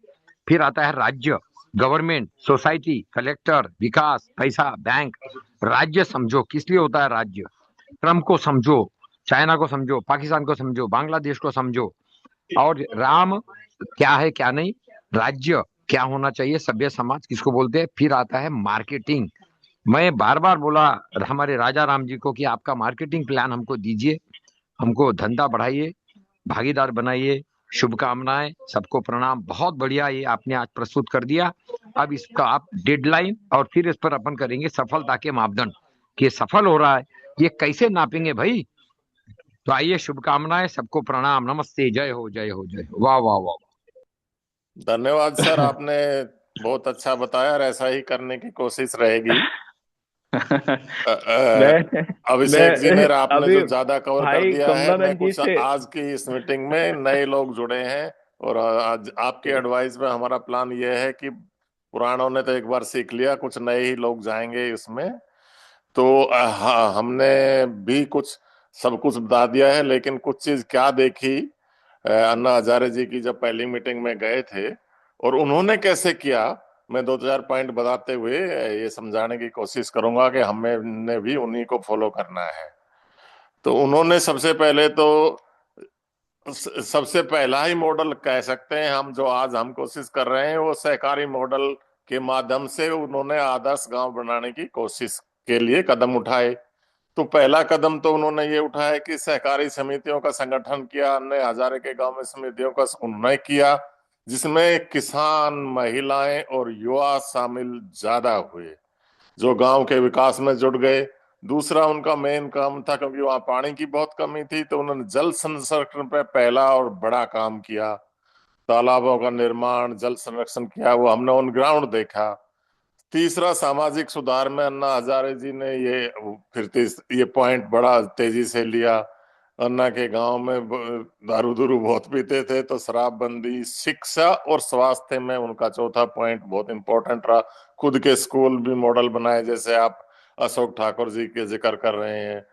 फिर आता है राज्य, गवर्नमेंट, सोसाइटी, कलेक्टर, विकास, पैसा, बैंक। राज्य समझो, किस लिए होता है राज्य। ट्रम्प को समझो, चाइना को समझो, पाकिस्तान को समझो, बांग्लादेश को समझो। और राम क्या है क्या नहीं, राज्य क्या होना चाहिए, सभ्य समाज किसको बोलते हैं। फिर आता है मार्केटिंग। मैं बार बार बोला हमारे राजा राम जी को कि आपका मार्केटिंग प्लान हमको दीजिए, हमको धंधा बढ़ाइए, भागीदार बनाइए। शुभकामनाएं, सबको प्रणाम। बहुत बढ़िया ये आपने आज प्रस्तुत कर दिया। अब इसका आप डेडलाइन और फिर इस पर अपन करेंगे सफलता के मापदंड कि सफल हो रहा है, ये कैसे नापेंगे भाई। तो आइए, शुभकामनाएं, सबको प्रणाम, नमस्ते, जय हो जय हो जय हो। वाह वाह वाह। धन्यवाद सर, आपने बहुत अच्छा बताया और ऐसा ही करने की कोशिश रहेगी। मैं अभिषेक जी ने, मैं आपने अभी जो ज्यादा कवर कर भाई दिया है, कमला मैं बहन जी कुछ से आज की इस मीटिंग में नए लोग जुड़े हैं और आज आपकी एडवाइस में हमारा प्लान ये है कि पुरानों ने तो एक बार सीख लिया, कुछ नए ही लोग जाएंगे इसमें। तो हाँ, हमने भी कुछ सब कुछ बता दिया है, लेकिन कुछ चीज क्या देखी, अन्ना हजारे जी की जब पहली मीटिंग में गए थे और उन्होंने कैसे किया, मैं दो चार पॉइंट बताते हुए ये समझाने की कोशिश करूंगा कि हमें भी उन्हीं को फॉलो करना है। तो उन्होंने सबसे पहले तो सबसे पहला ही मॉडल कह सकते हैं हम, जो आज हम कोशिश कर रहे हैं, वो सहकारी मॉडल के माध्यम से उन्होंने आदर्श गांव बनाने की कोशिश के लिए कदम उठाए। तो पहला कदम तो उन्होंने ये उठाया कि सहकारी समितियों का संगठन किया, अन्य हजारे के गांव में समितियों का उन्नयन किया, जिसमें किसान, महिलाएं और युवा शामिल ज्यादा हुए, जो गांव के विकास में जुट गए। दूसरा उनका मेन काम था, क्योंकि वहां पानी की बहुत कमी थी, तो उन्होंने जल संरक्षण पे पहला और बड़ा काम किया। तालाबों का निर्माण, जल संरक्षण किया, वो हमने ऑन ग्राउंड देखा। तीसरा, सामाजिक सुधार में अन्ना हजारे जी ने ये पॉइंट बड़ा तेजी से लिया। अन्ना के गांव में दारू दूरू बहुत पीते थे, तो शराबबंदी, शिक्षा और स्वास्थ्य में उनका चौथा पॉइंट बहुत इंपॉर्टेंट रहा। खुद के स्कूल भी मॉडल बनाए, जैसे आप अशोक ठाकुर जी के जिक्र कर रहे हैं।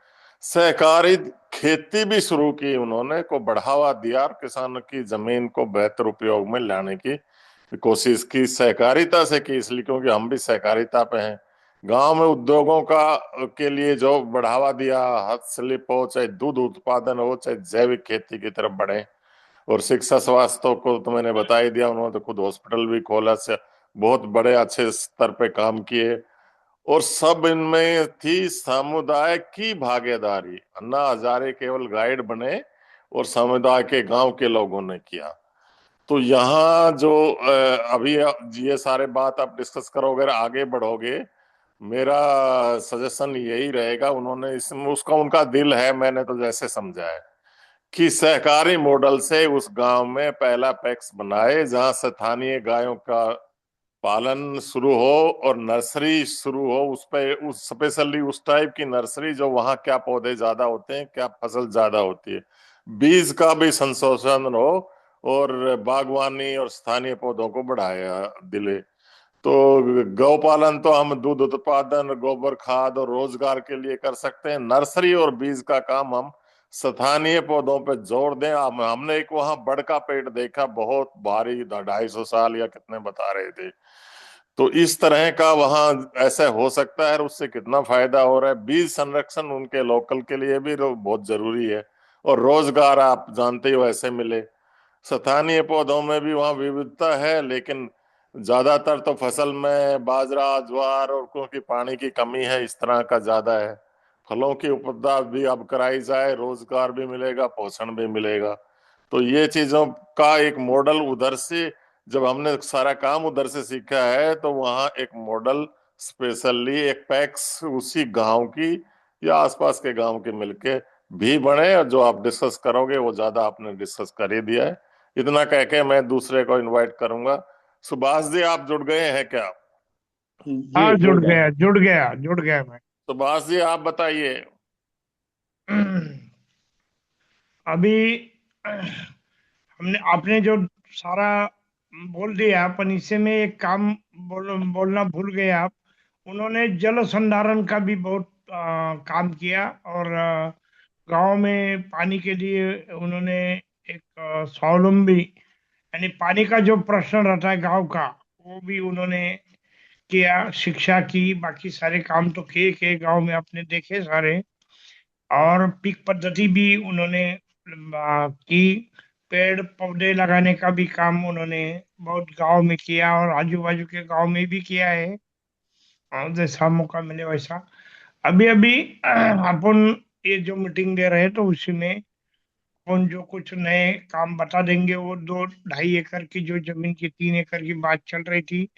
सहकारी खेती भी शुरू की उन्होंने, को बढ़ावा दिया और किसानों की जमीन को बेहतर उपयोग में लाने की कोशिश की। सहकारिता से की इसलिए क्योंकि हम भी सहकारिता पे हैं। गांव में उद्योगों का के लिए जो बढ़ावा दिया, हस्तशिल्प हो, चाहे दूध उत्पादन हो, चाहे जैविक खेती की तरफ बढ़े। और शिक्षा स्वास्थ्य को तो मैंने बता ही दिया, उन्होंने तो खुद हॉस्पिटल भी खोला, से बहुत बड़े अच्छे स्तर पे काम किए। और सब इनमें थी समुदाय की भागीदारी। अन्ना हजारे केवल गाइड बने और समुदाय के गांव के लोगों ने किया। तो यहाँ जो अभी ये सारे बात आप डिस्कस करोगे और आगे बढ़ोगे, मेरा सजेशन यही रहेगा, उन्होंने इसमें उसका उनका दिल है, मैंने तो जैसे समझा है कि सहकारी मॉडल से उस गांव में पहला पैक्स बनाए, जहां स्थानीय गायों का पालन शुरू हो और नर्सरी शुरू हो। उस पे उस स्पेशली उस टाइप की नर्सरी जो वहाँ क्या पौधे ज्यादा होते हैं, क्या फसल ज्यादा होती है, बीज का भी संशोधन हो और बागवानी और स्थानीय पौधों को बढ़ाया दिले। तो गौपालन तो हम दूध उत्पादन, गोबर खाद और रोजगार के लिए कर सकते हैं। नर्सरी और बीज का काम हम स्थानीय पौधों पे जोर दें। हमने एक वहां बड़ का पेड़ देखा, बहुत भारी, 250 साल या कितने बता रहे थे। तो इस तरह का वहां ऐसे हो सकता है, और उससे कितना फायदा हो रहा है। बीज संरक्षण उनके लोकल के लिए भी बहुत जरूरी है, और रोजगार आप जानते हो ऐसे मिले। स्थानीय पौधों में भी वहाँ विविधता है, लेकिन ज्यादातर तो फसल में बाजरा, ज्वार, और क्योंकि पानी की कमी है, इस तरह का ज्यादा है। फलों की उपज भी अब कराई जाए, रोजगार भी मिलेगा, पोषण भी मिलेगा। तो ये चीजों का एक मॉडल उधर से, जब हमने सारा काम उधर से सीखा है, तो वहाँ एक मॉडल स्पेशली एक पैक्स उसी गांव की या आसपास के गांव के मिलके भी बने। और जो आप डिस्कस करोगे वो ज्यादा आपने डिस्कस कर ही दिया है। इतना कह के मैं दूसरे को इनवाइट करूंगा। सुभाष जी, आप जुड़ गए हैं क्या? जी हाँ, जुड़ जुड़ गए गया हैं। जुड़ गया जुड़ गया मैं। सुभाष जी, आप बताइए। अभी हमने आपने जो सारा बोल दिया, अपन इसे में एक काम बोलना भूल गए आप। उन्होंने जल संधारण का भी बहुत काम किया, और गांव में पानी के लिए उन्होंने एक स्वावलंबी, यानी पानी का जो प्रश्न रहता है गांव का, वो भी उन्होंने किया। शिक्षा की, बाकी सारे काम तो किए गांव में आपने देखे सारे। और पीक पद्धति भी उन्होंने की। पेड़ पौधे लगाने का भी काम उन्होंने बहुत गांव में किया, और आजू बाजू के गांव में भी किया है। जैसा मौका मिले वैसा। अभी अभी अपन ये जो मीटिंग दे रहे हैं, तो उसी में अपन जो कुछ नए काम बता देंगे। वो 2-2.5 एकड़ की जो जमीन की 3 एकड़ की बात चल रही थी,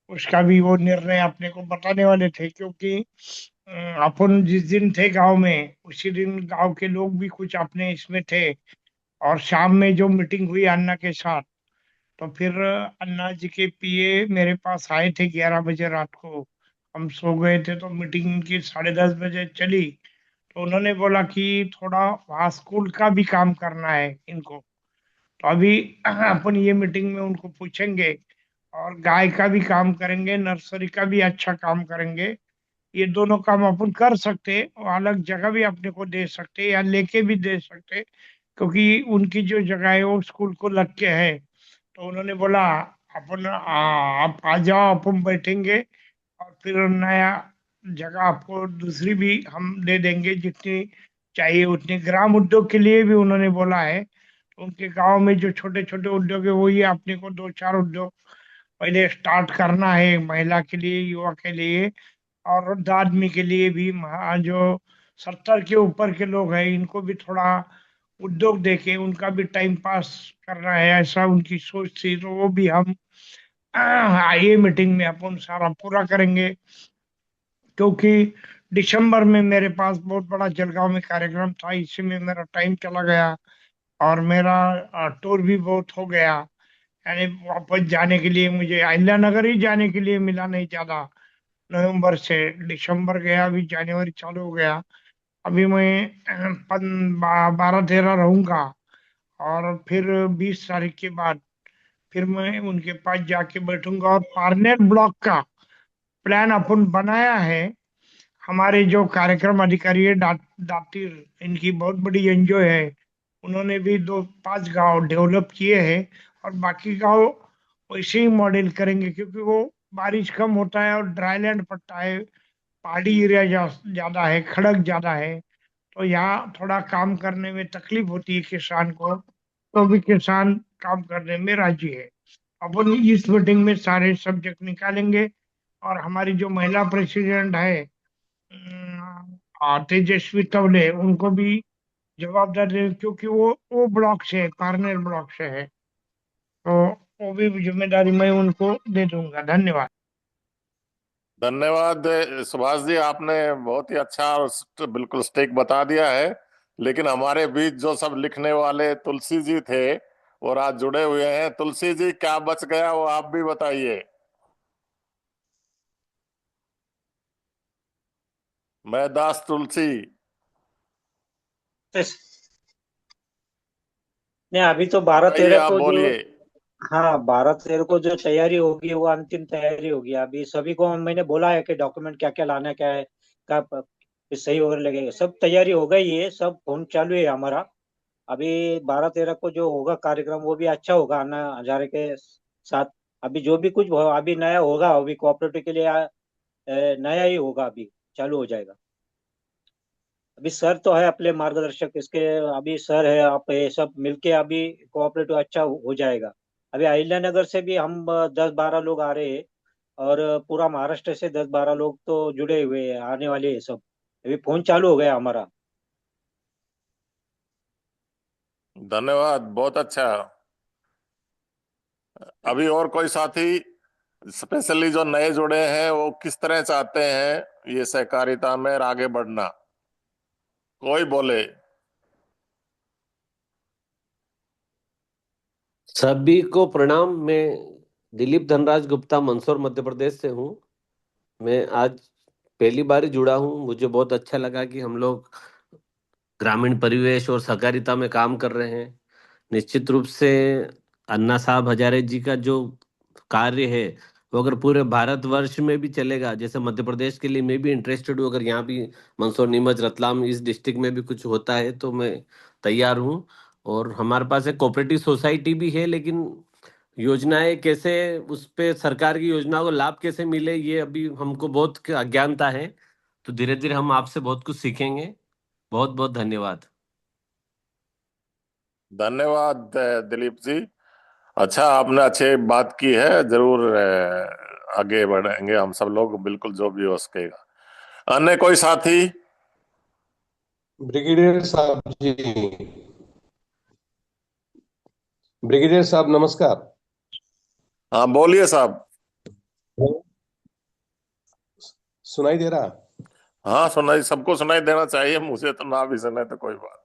उसका भी वो निर्णय अपने को बताने वाले थे। क्योंकि अ, अपन जिस दिन थे गांव में, उसी दिन गांव के लोग भी कुछ अपने इसमें थे। और शाम में जो मीटिंग हुई अन्ना के साथ, तो फिर अन्ना जी के पीए मेरे पास आए थे 11 बजे रात को। हम सो गए थे, तो मीटिंग की 10:30 बजे चली। तो उन्होंने बोला कि थोड़ा वहाँ स्कूल का भी काम करना है इनको। तो अभी अपन ये मीटिंग में उनको पूछेंगे, और गाय का भी काम करेंगे, नर्सरी का भी अच्छा काम करेंगे। ये दोनों काम अपन कर सकते, और अलग जगह भी अपने को दे सकते, या लेके भी दे सकते। क्योंकि उनकी जो जगह है वो स्कूल को लग के है। तो उन्होंने बोला अपन आप आ जाओ, अपन बैठेंगे, और फिर नया जगह आपको दूसरी भी हम दे देंगे, जितनी चाहिए उतनी। ग्राम उद्योग के लिए भी उन्होंने बोला है। तो उनके गांव में जो छोटे छोटे उद्योग है, वही अपने को 2-4 उद्योग पहले स्टार्ट करना है, महिला के लिए, युवा के लिए, और वृद्ध आदमी के लिए भी। जो 70 के ऊपर के लोग हैं, इनको भी थोड़ा उद्योग देके उनका भी टाइम पास करना है, ऐसा उनकी सोच थी। तो वो भी हम आइए मीटिंग में अपन सारा पूरा करेंगे। क्योंकि दिसंबर में मेरे पास बहुत बड़ा जलगांव में कार्यक्रम था, इसी में मेरा टाइम चला गया। और मेरा टूर भी बहुत हो गया। यानी वापस जाने के लिए मुझे अहिल्या नगर ही जाने के लिए मिला नहीं ज्यादा। नवंबर से दिसंबर गया, अभी जनवरी चालू हो गया। अभी मैं 12-13 रहूंगा। और फिर 20 तारीख के बाद फिर मैं उनके पास जाके बैठूंगा। और पार्नेर ब्लॉक का प्लान अपन बनाया है। हमारे जो कार्यक्रम अधिकारी है, दातिर, इनकी बहुत बड़ी एनजीओ है। उन्होंने भी 2-5 गांव डेवलप किए हैं। और बाकी गांव वैसे ही मॉडल करेंगे, क्योंकि वो बारिश कम होता है और ड्राईलैंड पड़ता है। पहाड़ी एरिया ज्यादा है, खड़क ज्यादा है। तो यहाँ थोड़ा काम करने में तकलीफ होती है किसान को। तो भी किसान काम करने में राजी है। अपन इस मीटिंग में सारे सब्जेक्ट निकालेंगे। और हमारी जो महिला प्रेसिडेंट है, तेजस्वी तवले, उनको भी जवाबदार दे, क्योंकि वो ब्लॉक से है, पार्नर ब्लॉक से है। तो वो भी जिम्मेदारी मैं उनको दे दूंगा। धन्यवाद। धन्यवाद सुभाष जी, आपने बहुत ही अच्छा और बिल्कुल स्टेक बता दिया है। लेकिन हमारे बीच जो सब लिखने वाले तुलसी जी थे, और आज जुड़े हुए हैं। तुलसी जी, क्या बच गया वो आप भी बताइए। मैं दास तुलसी। नहीं, अभी तो बारह बताइए, तेरह आप को जो, बोलिए। हाँ, 12-13 को जो तैयारी होगी वो अंतिम तैयारी होगी। अभी सभी को मैंने बोला है कि डॉक्यूमेंट क्या क्या लाना, क्या है, क्या सही होकर लगेगा। सब तैयारी हो गई है, सब फोन चालू है हमारा। अभी 12-13 को जो होगा कार्यक्रम, वो भी अच्छा होगा अन्ना हजारे के साथ। अभी जो भी कुछ अभी नया होगा, अभी कोऑपरेटिव के लिए नया ही होगा, अभी चालू हो जाएगा। अभी सर तो है अपने मार्गदर्शक इसके। अभी सर है, आप ये सब मिलके अभी कोऑपरेटिव अच्छा हो जाएगा। अभी अहिल्यानगर से भी हम 10-12 लोग आ रहे हैं। और पूरा महाराष्ट्र से 10-12 लोग तो जुड़े हुए हैं, आने वाले हैं सब। अभी फोन चालू हो गया हमारा। धन्यवाद, बहुत अच्छा। अभी और कोई साथी स्पेशली जो नए जुड़े हैं, वो किस तरह चाहते हैं ये सहकारिता में आगे बढ़ना? कोई बोले। सभी को प्रणाम। मैं दिलीप धनराज गुप्ता मंदसौर मध्य प्रदेश से हूँ। मैं आज पहली बार ही जुड़ा हूँ। मुझे बहुत अच्छा लगा कि हम लोग ग्रामीण परिवेश और सहकारिता में काम कर रहे हैं। निश्चित रूप से अन्ना साहब हजारे जी का जो कार्य है वो अगर पूरे भारतवर्ष में भी चलेगा, जैसे मध्य प्रदेश के लिए मैं भी इंटरेस्टेड हूँ, अगर यहाँ भी मंदसौर, नीमच, रतलाम इस डिस्ट्रिक्ट में भी कुछ होता है तो मैं तैयार हूँ। और हमारे पास एक कोऑपरेटिव सोसाइटी भी है, लेकिन योजनाएं कैसे, उस पे सरकार की योजनाओं को लाभ कैसे मिले ये अभी हमको बहुत अज्ञानता है। तो धीरे धीरे हम आपसे बहुत कुछ सीखेंगे। बहुत बहुत धन्यवाद। धन्यवाद दिलीप जी। अच्छा, आपने अच्छी बात की है। जरूर आगे बढ़ेंगे हम सब लोग, बिल्कुल जो भी हो सकेगा। अन्य कोई साथी? ब्रिगेडियर साहब जी, ब्रिगेडियर साहब नमस्कार। हाँ बोलिए साहब। सुनाई दे रहा? हाँ सुनाई, सबको सुनाई देना चाहिए, मुझे तो ना भी सुनाए तो कोई बात।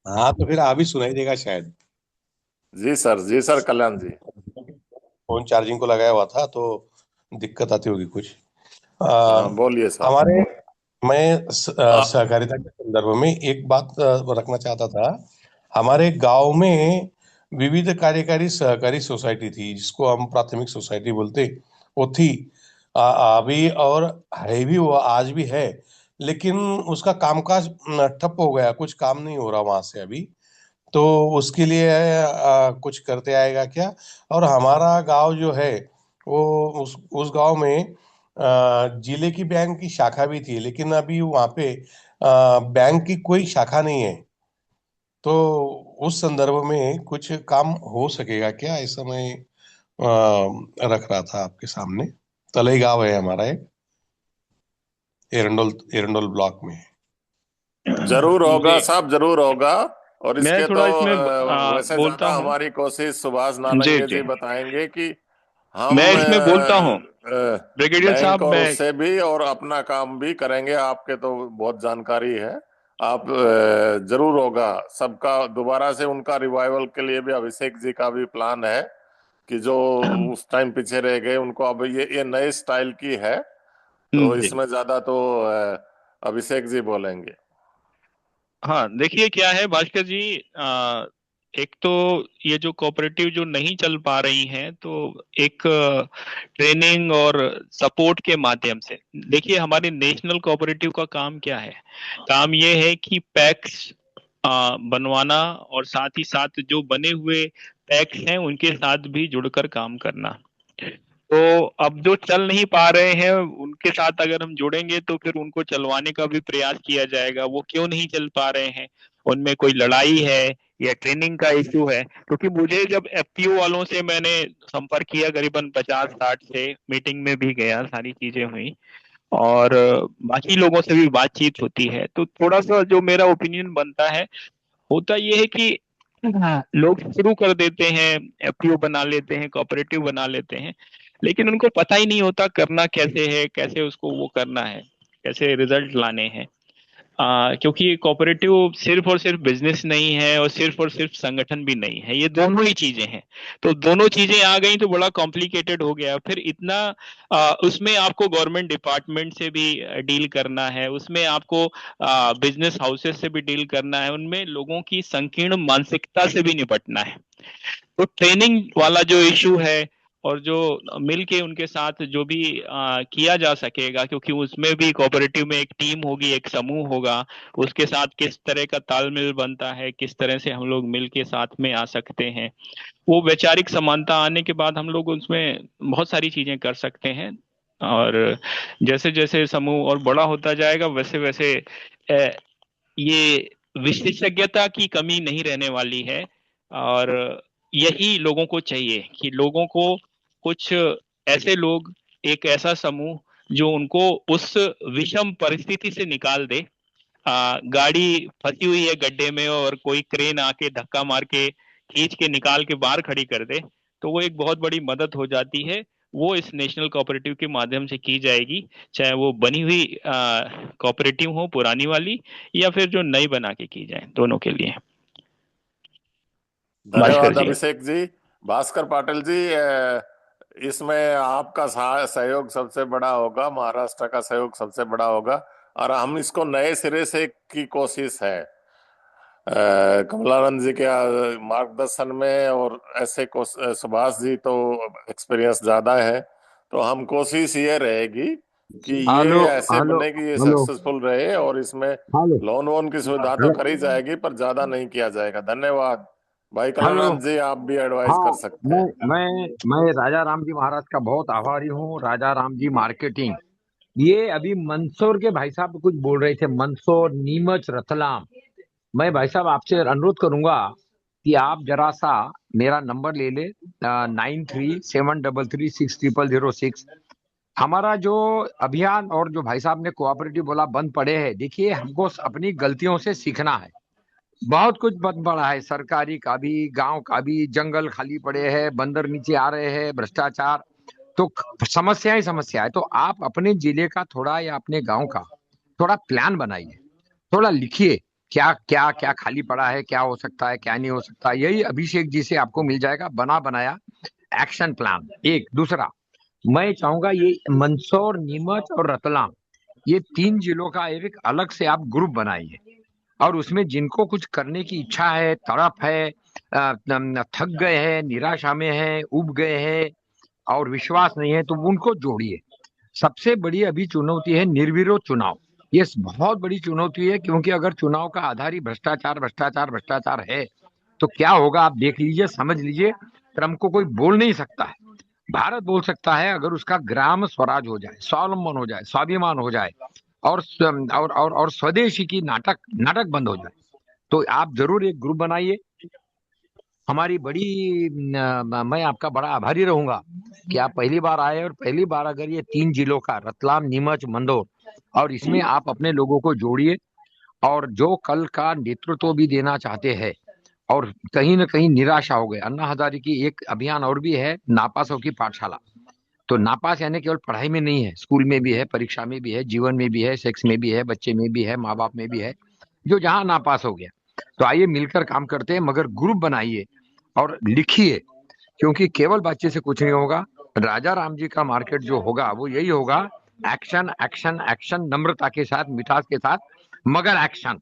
हाँ तो फिर आप ही सुनाई देगा शायद। जी सर, जी सर, कल्याण जी। फोन चार्जिंग को लगाया हुआ था तो दिक्कत आती होगी कुछ। हाँ बोलिए साहब। हमारे मैं आ, सहकारिता के संदर्भ में एक बात रखना चाहता था। हमारे गांव में विविध कार्यकारी सहकारी सोसाइटी थी, जिसको हम प्राथमिक सोसाइटी बोलते, वो थी। अभी और है भी, वो आज भी है, लेकिन उसका कामकाज ठप हो गया, कुछ काम नहीं हो रहा वहां से अभी। तो उसके लिए कुछ करते आएगा क्या? और हमारा गांव जो है वो, उस गांव में जिले की बैंक की शाखा भी थी, लेकिन अभी वहां पे बैंक की कोई शाखा नहीं है। तो उस संदर्भ में कुछ काम हो सकेगा क्या, इस समय रख रहा था आपके सामने। तलई गांव है हमारा, एक एरंडोल, एरंडोल ब्लॉक में। जरूर होगा मुझे साहब, जरूर होगा। और मैं इसके तो थोड़ा इसमें वैसे बोलता ज्यादा हूँ। हमारी कोशिश सुभाष जी नारंगे जी, जी बताएंगे कि मैं हम इसमें बोलता हूँ ब्रिगेडियर बैंक साहब। और मैं उससे भी और अपना काम भी करेंगे। आपके तो बहुत जानकारी है। आप जरूर होगा सबका। दोबारा से उनका रिवाइवल के लिए भी अभिषेक जी का भी प्लान है कि जो उस टाइम पीछे रह गए उनको अब ये नए स्टाइल की है। तो जी इसमें ज्यादा तो अभिषेक जी बोलेंगे। हाँ, देखिए क्या है भास्कर जी, एक तो ये जो कोऑपरेटिव जो नहीं चल पा रही हैं, तो एक ट्रेनिंग और सपोर्ट के माध्यम से, देखिए हमारे नेशनल कोऑपरेटिव का काम क्या है। काम ये है कि पैक्स बनवाना और साथ ही साथ जो बने हुए पैक्स हैं उनके साथ भी जुड़कर काम करना। तो अब जो चल नहीं पा रहे हैं उनके साथ अगर हम जुड़ेंगे तो फिर उनको चलवाने का भी प्रयास किया जाएगा। वो क्यों नहीं चल पा रहे हैं, उनमें कोई लड़ाई है या ट्रेनिंग का इश्यू है? क्योंकि मुझे जब एफपीओ वालों से मैंने संपर्क किया, करीबन 50-60 से मीटिंग में भी गया, सारी चीजें हुई और बाकी लोगों से भी बातचीत होती है, तो थोड़ा सा जो मेरा ओपिनियन बनता है, होता ये है कि लोग शुरू कर देते हैं, एफपीओ बना लेते हैं, कोऑपरेटिव बना लेते हैं, लेकिन उनको पता ही नहीं होता करना कैसे है, कैसे उसको वो करना है, कैसे रिजल्ट लाने हैं। क्योंकि ये कोऑपरेटिव सिर्फ और सिर्फ बिजनेस नहीं है और सिर्फ संगठन भी नहीं है, ये दोनों ही चीजें हैं। तो दोनों चीजें आ गई तो बड़ा कॉम्प्लिकेटेड हो गया फिर इतना। उसमें आपको गवर्नमेंट डिपार्टमेंट से भी डील करना है, उसमें आपको बिजनेस हाउसेस से भी डील करना है, उनमें लोगों की संकीर्ण मानसिकता से भी निपटना है। तो ट्रेनिंग वाला जो इशू है और जो मिल के उनके साथ जो भी किया जा सकेगा, क्योंकि उसमें भी कोऑपरेटिव में एक टीम होगी, एक समूह होगा, उसके साथ किस तरह का तालमेल बनता है, किस तरह से हम लोग मिल के साथ में आ सकते हैं, वो वैचारिक समानता आने के बाद हम लोग उसमें बहुत सारी चीजें कर सकते हैं। और जैसे जैसे समूह और बड़ा होता जाएगा वैसे वैसे ये विशेषज्ञता की कमी नहीं रहने वाली है। और यही लोगों को चाहिए कि लोगों को कुछ ऐसे लोग, एक ऐसा समूह जो उनको उस विषम परिस्थिति से निकाल दे। गाड़ी फंसी हुई है गड्ढे में और कोई क्रेन आके धक्का मार के खींच के निकाल के बाहर खड़ी कर दे, तो वो एक बहुत बड़ी मदद हो जाती है। वो इस नेशनल कोऑपरेटिव के माध्यम से की जाएगी, चाहे वो बनी हुई कोऑपरेटिव हो पुरानी वाली, या फिर जो नई बना के की जाए, दोनों के लिए। भास्कर धन्यवाद जी। अभिषेक जी। भास्कर पाटिल जी, इसमें आपका सहयोग सबसे बड़ा होगा, महाराष्ट्र का सहयोग सबसे बड़ा होगा। और हम इसको नए सिरे से की कोशिश है कमलानंद जी के मार्गदर्शन में, और ऐसे को सुभाष जी तो एक्सपीरियंस ज्यादा है, तो हम कोशिश ये रहेगी कि ये हेलो ऐसे हेलो बने कि ये हेलो सक्सेसफुल रहे, और इसमें हेलो लोन वोन की सुविधा तो करी जाएगी पर ज्यादा नहीं किया जाएगा। धन्यवाद भाई हेलो। कमलानंद जी, आप भी एडवाइस हाँ, कर सकते मैं हैं। मैं राजा राम जी महाराज का बहुत आभारी हूँ। राजा राम जी मार्केटिंग, ये अभी मंदसौर के भाई साहब कुछ बोल रहे थे, मंदसौर, नीमच, रतलाम। मैं भाई साहब आपसे अनुरोध करूंगा कि आप जरा सा मेरा नंबर ले ले, 9373336006। हमारा जो अभियान और जो भाई साहब ने कोऑपरेटिव बोला बंद पड़े हैं, देखिए हमको अपनी गलतियों से सीखना है। बहुत कुछ बंद पड़ा है, सरकारी का भी, गांव का भी, जंगल खाली पड़े हैं, बंदर नीचे आ रहे हैं, भ्रष्टाचार। तो समस्या ही समस्या है। तो आप अपने जिले का थोड़ा या अपने गांव का थोड़ा प्लान बनाइए, थोड़ा लिखिए, क्या क्या क्या खाली पड़ा है, क्या हो सकता है, क्या नहीं हो सकता। यही अभिषेक जी से आपको मिल जाएगा बना बनाया एक्शन प्लान। एक दूसरा, मैं चाहूंगा ये मंदसौर, नीमच और रतलाम, ये 3 जिलों का एक अलग से आप ग्रुप बनाइए, और उसमें जिनको कुछ करने की इच्छा है, तड़प है, थक गए हैं, निराशा में है, उब गए हैं और विश्वास नहीं है, तो उनको जोड़िए। सबसे बड़ी अभी चुनौती है निर्विरोध चुनाव। ये बहुत बड़ी चुनौती है, क्योंकि अगर चुनाव का आधार ही भ्रष्टाचार भ्रष्टाचार भ्रष्टाचार है तो क्या होगा आप देख लीजिए, समझ लीजिए। ट्रम्प को कोई बोल नहीं सकता है, भारत बोल सकता है अगर उसका ग्राम स्वराज हो जाए, स्वावलंबन हो जाए, स्वाभिमान हो जाए, और स्वदेशी की नाटक नाटक बंद हो जाए। तो आप जरूर एक ग्रुप बनाइए। हमारी बड़ी मैं आपका बड़ा आभारी रहूंगा कि आप पहली बार आए, और पहली बार अगर ये 3 जिलों का रतलाम, नीमच, मंदसौर, और इसमें आप अपने लोगों को जोड़िए, और जो कल का नेतृत्व भी देना चाहते हैं और कहीं ना कहीं निराशा हो गए। अन्ना हजारे की एक अभियान और भी है, नापासों की पाठशाला। तो नापास यानी केवल पढ़ाई में नहीं है, स्कूल में भी है, परीक्षा में भी है, जीवन में भी है, सेक्स में भी है, बच्चे में भी है, माँ बाप में भी है, जो जहां नापास हो गया। तो आइए मिलकर काम करते हैं, मगर ग्रुप बनाइए और लिखिए, क्योंकि केवल बातचीत से कुछ नहीं होगा। राजा राम जी का मार्केट जो होगा वो यही होगा, एक्शन एक्शन एक्शन, नम्रता के साथ, मिठास के साथ, मगर एक्शन,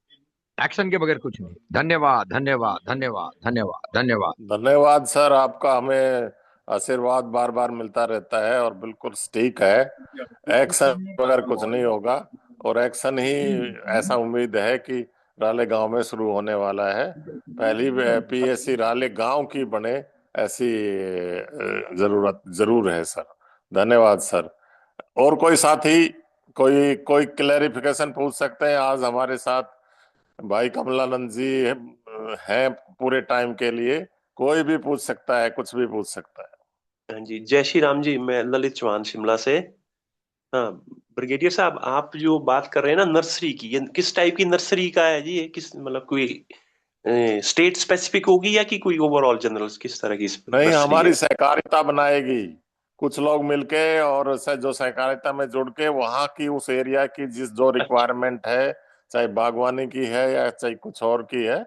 एक्शन के बगैर कुछ नहीं। धन्यवाद धन्यवाद धन्यवाद धन्यवाद धन्यवाद। धन्यवाद सर, आपका हमें आशीर्वाद बार बार मिलता रहता है, और बिल्कुल ठीक है, एक्शन वगैरह कुछ नहीं होगा, और एक्शन ही ऐसा उम्मीद है कि राले गांव में शुरू होने वाला है। पहली पीएससी राले गांव की बने, ऐसी जरूरत जरूर है सर। धन्यवाद सर। और कोई साथी कोई कोई क्लैरिफिकेशन पूछ सकते हैं? आज हमारे साथ भाई कमलानंद जी हैं पूरे टाइम के लिए, कोई भी पूछ सकता है, कुछ भी पूछ सकता है। हाँ जी, जय श्री राम जी। मैं ललित चौहान शिमला से। हाँ, ब्रिगेडियर साहब, आप जो बात कर रहे हैं ना नर्सरी की, ये किस टाइप की नर्सरी का है जी? ये किस, मतलब कोई स्टेट स्पेसिफिक होगी या कि कोई ओवरऑल जनरल, किस तरह की नहीं, नर्सरी हमारी है? सहकारिता बनाएगी, कुछ लोग मिलके, और जो सहकारिता में जुड़ के वहां की उस एरिया की जिस जो अच्छा रिक्वायरमेंट है, चाहे बागवानी की है या चाहे कुछ और की है,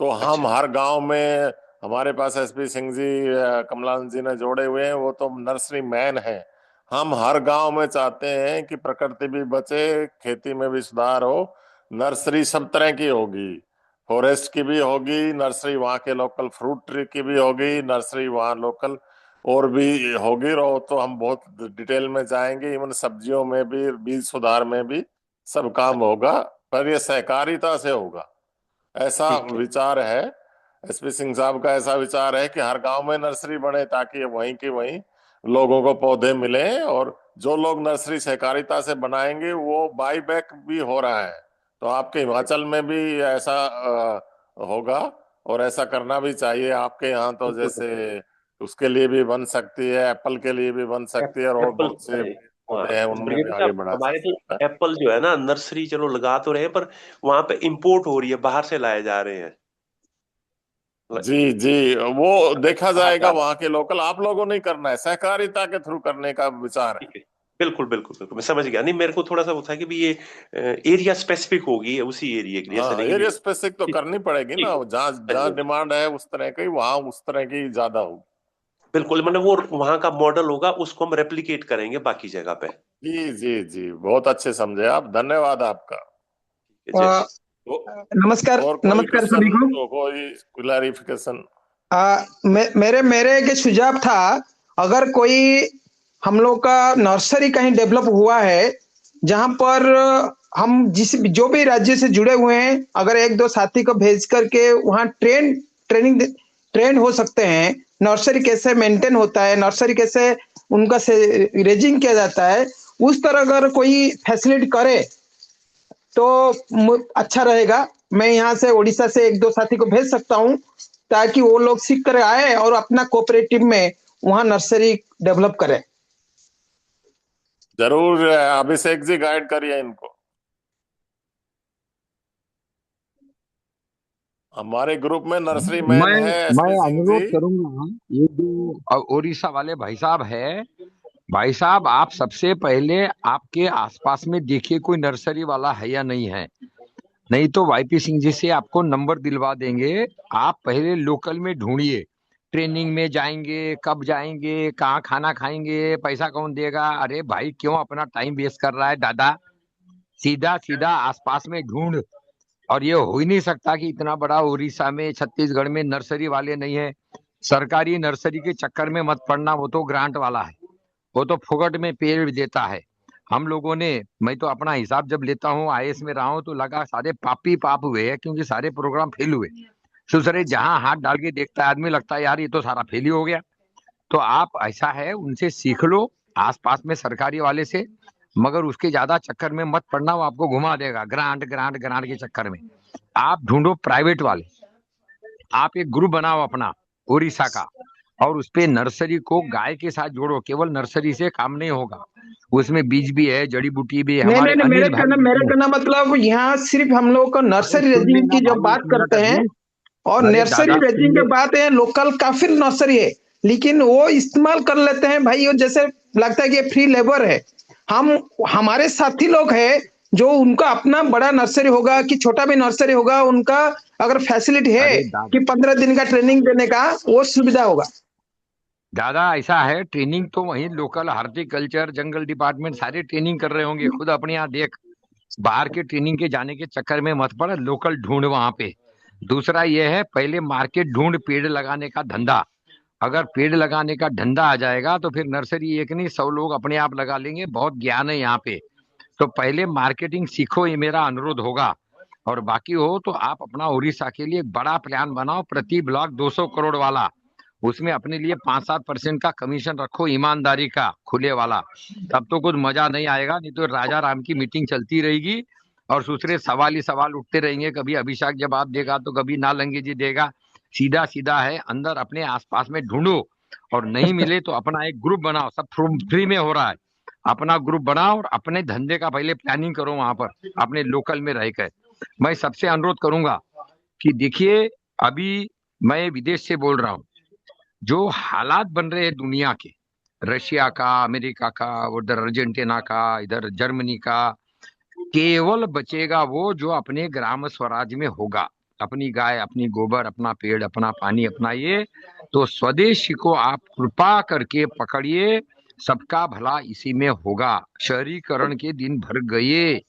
तो हम अच्छा। हर गांव में, हमारे पास एसपी सिंह जी, कमलानंद जी ने जोड़े हुए हैं, वो तो नर्सरी मैन है। हम हर गांव में चाहते हैं कि प्रकृति भी बचे, खेती में भी सुधार हो। नर्सरी सब तरह की होगी, फॉरेस्ट की भी होगी नर्सरी, वहाँ के लोकल फ्रूट ट्री की भी होगी नर्सरी, वहाँ लोकल और भी होगी। और तो हम बहुत डिटेल में जाएंगे, इवन सब्जियों में भी, बीज सुधार में भी सब काम होगा, पर ये सहकारिता से होगा, ऐसा ठीक है। विचार है। एसपी सिंह साहब का ऐसा विचार है कि हर गांव में नर्सरी बने, ताकि वहीं के वहीं लोगों को पौधे मिले, और जो लोग नर्सरी सहकारिता से बनाएंगे वो बाई बैक भी हो रहा है। तो आपके हिमाचल में भी ऐसा होगा, और ऐसा करना भी चाहिए। आपके यहाँ तो बिल्कुल जैसे बिल्कुल। उसके लिए भी बन सकती है, एप्पल के लिए भी बन सकती है, और एप्पल, बहुत से हाँ पौधे हैं उनमें भी ब्रिगेडियर आगे साहब, बढ़ा जा हमारे तो सकता है। एप्पल जो है ना, नर्सरी चलो लगा तो रहे हैं, पर वहां पे इंपोर्ट हो रही है, बाहर से लाए जा रहे हैं। जी जी, वो देखा बाहर जाएगा, जा वहां के लोकल, आप लोगों ने करना है, सहकारिता के थ्रू करने का विचार है। ठीक है। बिल्कुल बिल्कुल बिल्कुल, मैं समझ गया। नहीं, मेरे को थोड़ा सा वो था कि भी ये एरिया स्पेसिफिक होगी, उसी एरिया के लिए, ऐसा हाँ, नहीं कि एरिया भी। स्पेसिफिक तो ठीक करनी पड़ेगी ना, ठीक है। जहाँ हाँ जी जहाँ हाँ जी। डिमांड है उस तरह की, वहां उस तरह की ज्यादा होगी। बिल्कुल, मतलब वो वहां का मॉडल होगा, उसको हम रेप्लिकेट करेंगे बाकी जगह पे। जी जी जी, बहुत अच्छे समझे आप, धन्यवाद आपका। जय नमस्कार, और कोई नमस्कार सभी क्वेश्चन को। तो कोई क्लैरिफिकेशन? मेरे सुझाव था, अगर कोई हम लोग का नर्सरी कहीं डेवलप हुआ है जहां पर हम जो भी राज्य से जुड़े हुए हैं, अगर एक दो साथी को भेज करके वहां ट्रेन हो सकते हैं, नर्सरी कैसे मेंटेन होता है, नर्सरी कैसे उनका से रेजिंग किया जाता है, उस तरह अगर कोई फैसिलिटी करे तो अच्छा रहेगा। मैं यहाँ से उड़ीसा से एक दो साथी को भेज सकता हूँ ताकि वो लोग सीख कर आए और अपना कोऑपरेटिव में वहां नर्सरी डेवलप करें। जरूर अभिषेक जी गाइड करिए इनको। हमारे ग्रुप में नर्सरी मैन मैं है मैं एसपी सिंह जी। अनुरोध करूंगा, ये जो उड़ीसा वाले भाई साहब है, भाई साहब आप सबसे पहले आपके आसपास में देखिए कोई नर्सरी वाला है या नहीं है। नहीं तो वाईपी सिंह जी से आपको नंबर दिलवा देंगे। आप पहले लोकल में ढूंढिए, ट्रेनिंग में जाएंगे, कब जाएंगे, कहाँ खाना खाएंगे, पैसा कौन देगा। अरे भाई क्यों अपना टाइम वेस्ट कर रहा है दादा, सीधा सीधा आसपास में ढूंढ। और ये हो ही नहीं सकता कि इतना बड़ा उड़ीसा में, छत्तीसगढ़ में नर्सरी वाले नहीं है। सरकारी नर्सरी के चक्कर में मत पड़ना, वो तो ग्रांट वाला है, वो तो फुकट में पेड़ देता है। हम लोगों ने, मैं तो अपना हिसाब जब लेता हूँ, आईएएस में रहा हूँ, तो लगा सारे पाप ही पाप हुए हैं, क्योंकि सारे प्रोग्राम फेल हुए। दूसरे जहां हाथ डाल के देखता है आदमी, लगता है यार ये तो सारा फेल ही हो गया। तो आप, ऐसा है, उनसे सीख लो आसपास में सरकारी वाले से, मगर उसके ज्यादा चक्कर में मत पड़ना, वो आपको घुमा देगा ग्रांट ग्रांट ग्रांट के चक्कर में। आप ढूंढो प्राइवेट वाले, आप एक ग्रुप बनाओ अपना उड़ीसा का, और उस पे नर्सरी को गाय के साथ जोड़ो। केवल नर्सरी से काम नहीं होगा, उसमें बीज भी है, जड़ी बूटी भी है। नहीं हमारे नहीं नहीं, अनिल भाई मेरे हैं। कहना मतलब यहाँ सिर्फ हम लोग को अरे नर्सरी सुन रेजिंग लेना की जब भाई, बात एक मिनट करते हैं, अभी। और अरे नर्सरी दादा सुन रेजिंग ले। के बात है, लोकल काफी नर्सरी है, लेकिन वो इस्तेमाल कर लेते हैं भाई, वो जैसे लगता है कि ये फ्री लेबर है। हम हमारे साथी लोग हैं जो उनका अपना बड़ा नर्सरी होगा कि छोटा भी नर्सरी होगा, उनका अगर फैसिलिटी है अरे कि 15 दिन का ट्रेनिंग देने का, वो सुविधा होगा। दादा ऐसा है, ट्रेनिंग तो वही लोकल हार्टिकल्चर, जंगल डिपार्टमेंट सारे ट्रेनिंग कर रहे होंगे। खुद अपने यहाँ देख, बाहर के ट्रेनिंग के जाने के चक्कर में मत पड़, लोकल ढूंढ वहां पे। दूसरा ये है, पहले मार्केट ढूंढ पेड़ लगाने का धंधा। अगर पेड़ लगाने का धंधा आ जाएगा तो फिर नर्सरी एक नहीं 100 लोग अपने आप लगा लेंगे। बहुत ज्ञान है यहाँ पे। तो पहले मार्केटिंग सीखो, ये मेरा अनुरोध होगा। और बाकी हो तो आप अपना उड़ीसा के लिए एक बड़ा प्लान बनाओ, प्रति ब्लॉक 200 करोड़ वाला। उसमें अपने लिए 5-7% का कमीशन रखो, ईमानदारी का, खुले वाला। तब तो कुछ मजा नहीं आएगा, नहीं तो राजा राम की मीटिंग चलती रहेगी और दूसरे सवाल ही सवाल उठते रहेंगे। कभी अभिषेक जवाब देगा तो कभी नालंगी जी देगा। सीधा सीधा है, अंदर अपने आसपास में ढूंढो, और नहीं मिले तो अपना एक ग्रुप बनाओ। सब फ्री में हो रहा है। अपना ग्रुप बनाओ और अपने धंधे का पहले प्लानिंग करो वहां पर, अपने लोकल में रहकर। मैं सबसे अनुरोध करूंगा कि देखिए, अभी मैं विदेश से बोल रहा हूँ, जो हालात बन रहे हैं दुनिया के, रशिया का, अमेरिका का, उधर अर्जेंटीना का, इधर जर्मनी का, केवल बचेगा वो जो अपने ग्राम स्वराज में होगा। अपनी गाय, अपनी गोबर, अपना पेड़, अपना पानी, अपना ये। तो स्वदेशी को आप कृपा करके पकड़िए, सबका भला इसी में होगा। शहरीकरण के दिन भर गए,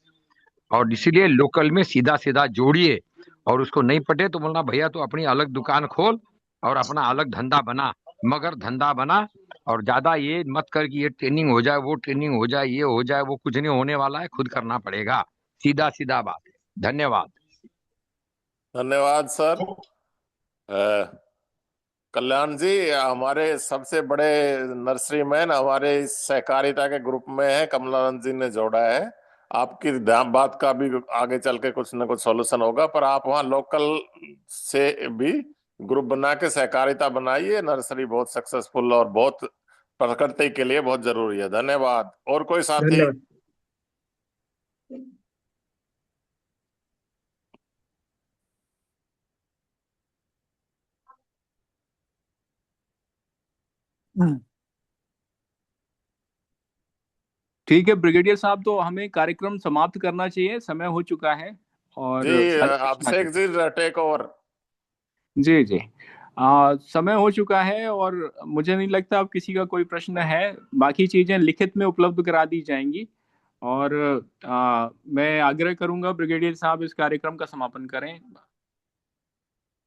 और इसीलिए लोकल में सीधा सीधा जोड़िए। और उसको नहीं पटे तो बोलना, भैया तो अपनी अलग दुकान खोल और अपना अलग धंधा बना, मगर धंधा बना। और ज्यादा ये मत कर कि ये ट्रेनिंग हो जाए, वो ट्रेनिंग हो जाए, ये हो जाए, वो कुछ नहीं होने वाला है, खुद करना पड़ेगा। सीधा सीधा बात है। धन्यवाद। धन्यवाद सर। कल्याण जी, हमारे सबसे बड़े नर्सरी मैन हमारे इस सहकारिता के ग्रुप में है, कमलानंद जी ने जोड़ा है। आपकी बात का भी आगे चल के कुछ ना कुछ सॉल्यूशन होगा, पर आप वहाँ लोकल से भी ग्रुप बना के सहकारिता बनाइए। नर्सरी बहुत सक्सेसफुल और बहुत प्रकृति के लिए बहुत जरूरी है। धन्यवाद। और कोई साथी? धन्यवाद। ठीक है ब्रिगेडियर साहब, तो हमें कार्यक्रम समाप्त करना चाहिए, समय हो चुका है। और जी सारे प्रश्न आ अभिषेक चुके जी टेक ओवर। हैं। जी जी। समय हो चुका है और मुझे नहीं लगता अब किसी का कोई प्रश्न है। बाकी चीजें लिखित में उपलब्ध करा दी जाएंगी। और मैं आग्रह करूंगा ब्रिगेडियर साहब इस कार्यक्रम का समापन करें।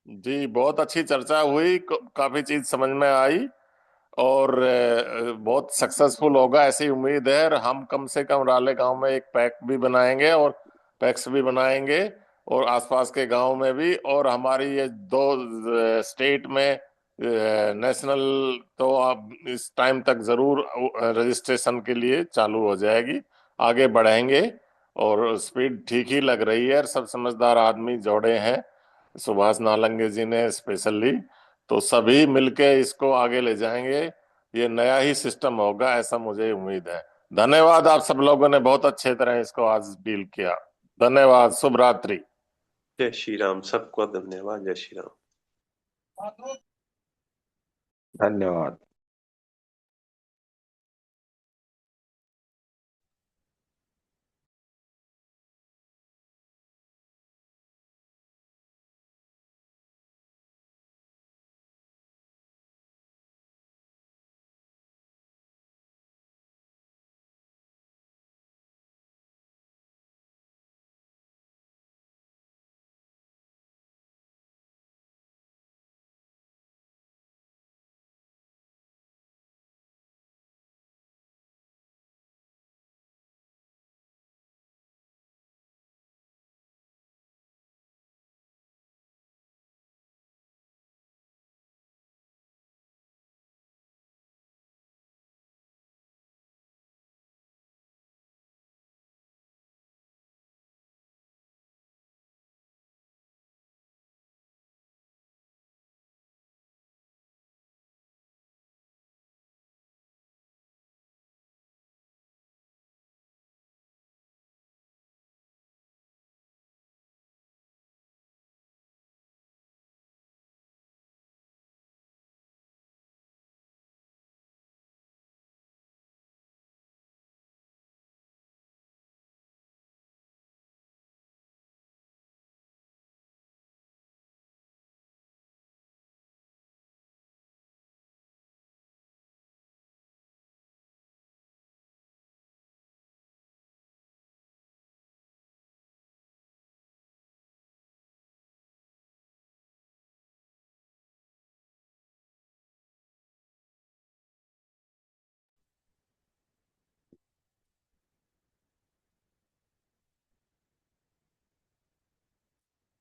जी, बहुत अच्छी चर्चा हुई, काफी चीज समझ में आई और बहुत सक्सेसफुल होगा ऐसी उम्मीद है। और हम कम से कम राले गांव में एक पैक भी बनाएंगे और पैक्स भी बनाएंगे और आसपास के गांव में भी। और हमारी ये दो स्टेट में नेशनल तो अब इस टाइम तक जरूर रजिस्ट्रेशन के लिए चालू हो जाएगी। आगे बढ़ेंगे और स्पीड ठीक ही लग रही है। सब समझदार आदमी जोड़े हैं सुभाष नालंगे जी ने स्पेशली, तो सभी मिलके इसको आगे ले जाएंगे। ये नया ही सिस्टम होगा ऐसा मुझे उम्मीद है। धन्यवाद, आप सब लोगों ने बहुत अच्छे तरह इसको आज डील किया। धन्यवाद, शुभ रात्रि। जय श्री राम, सबको धन्यवाद। जय श्री राम। धन्यवाद।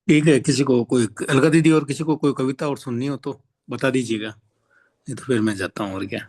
ठीक है, किसी को कोई अलगा दीदी और किसी को कोई कविता और सुननी हो तो बता दीजिएगा, नहीं तो फिर मैं जाता हूँ और क्या।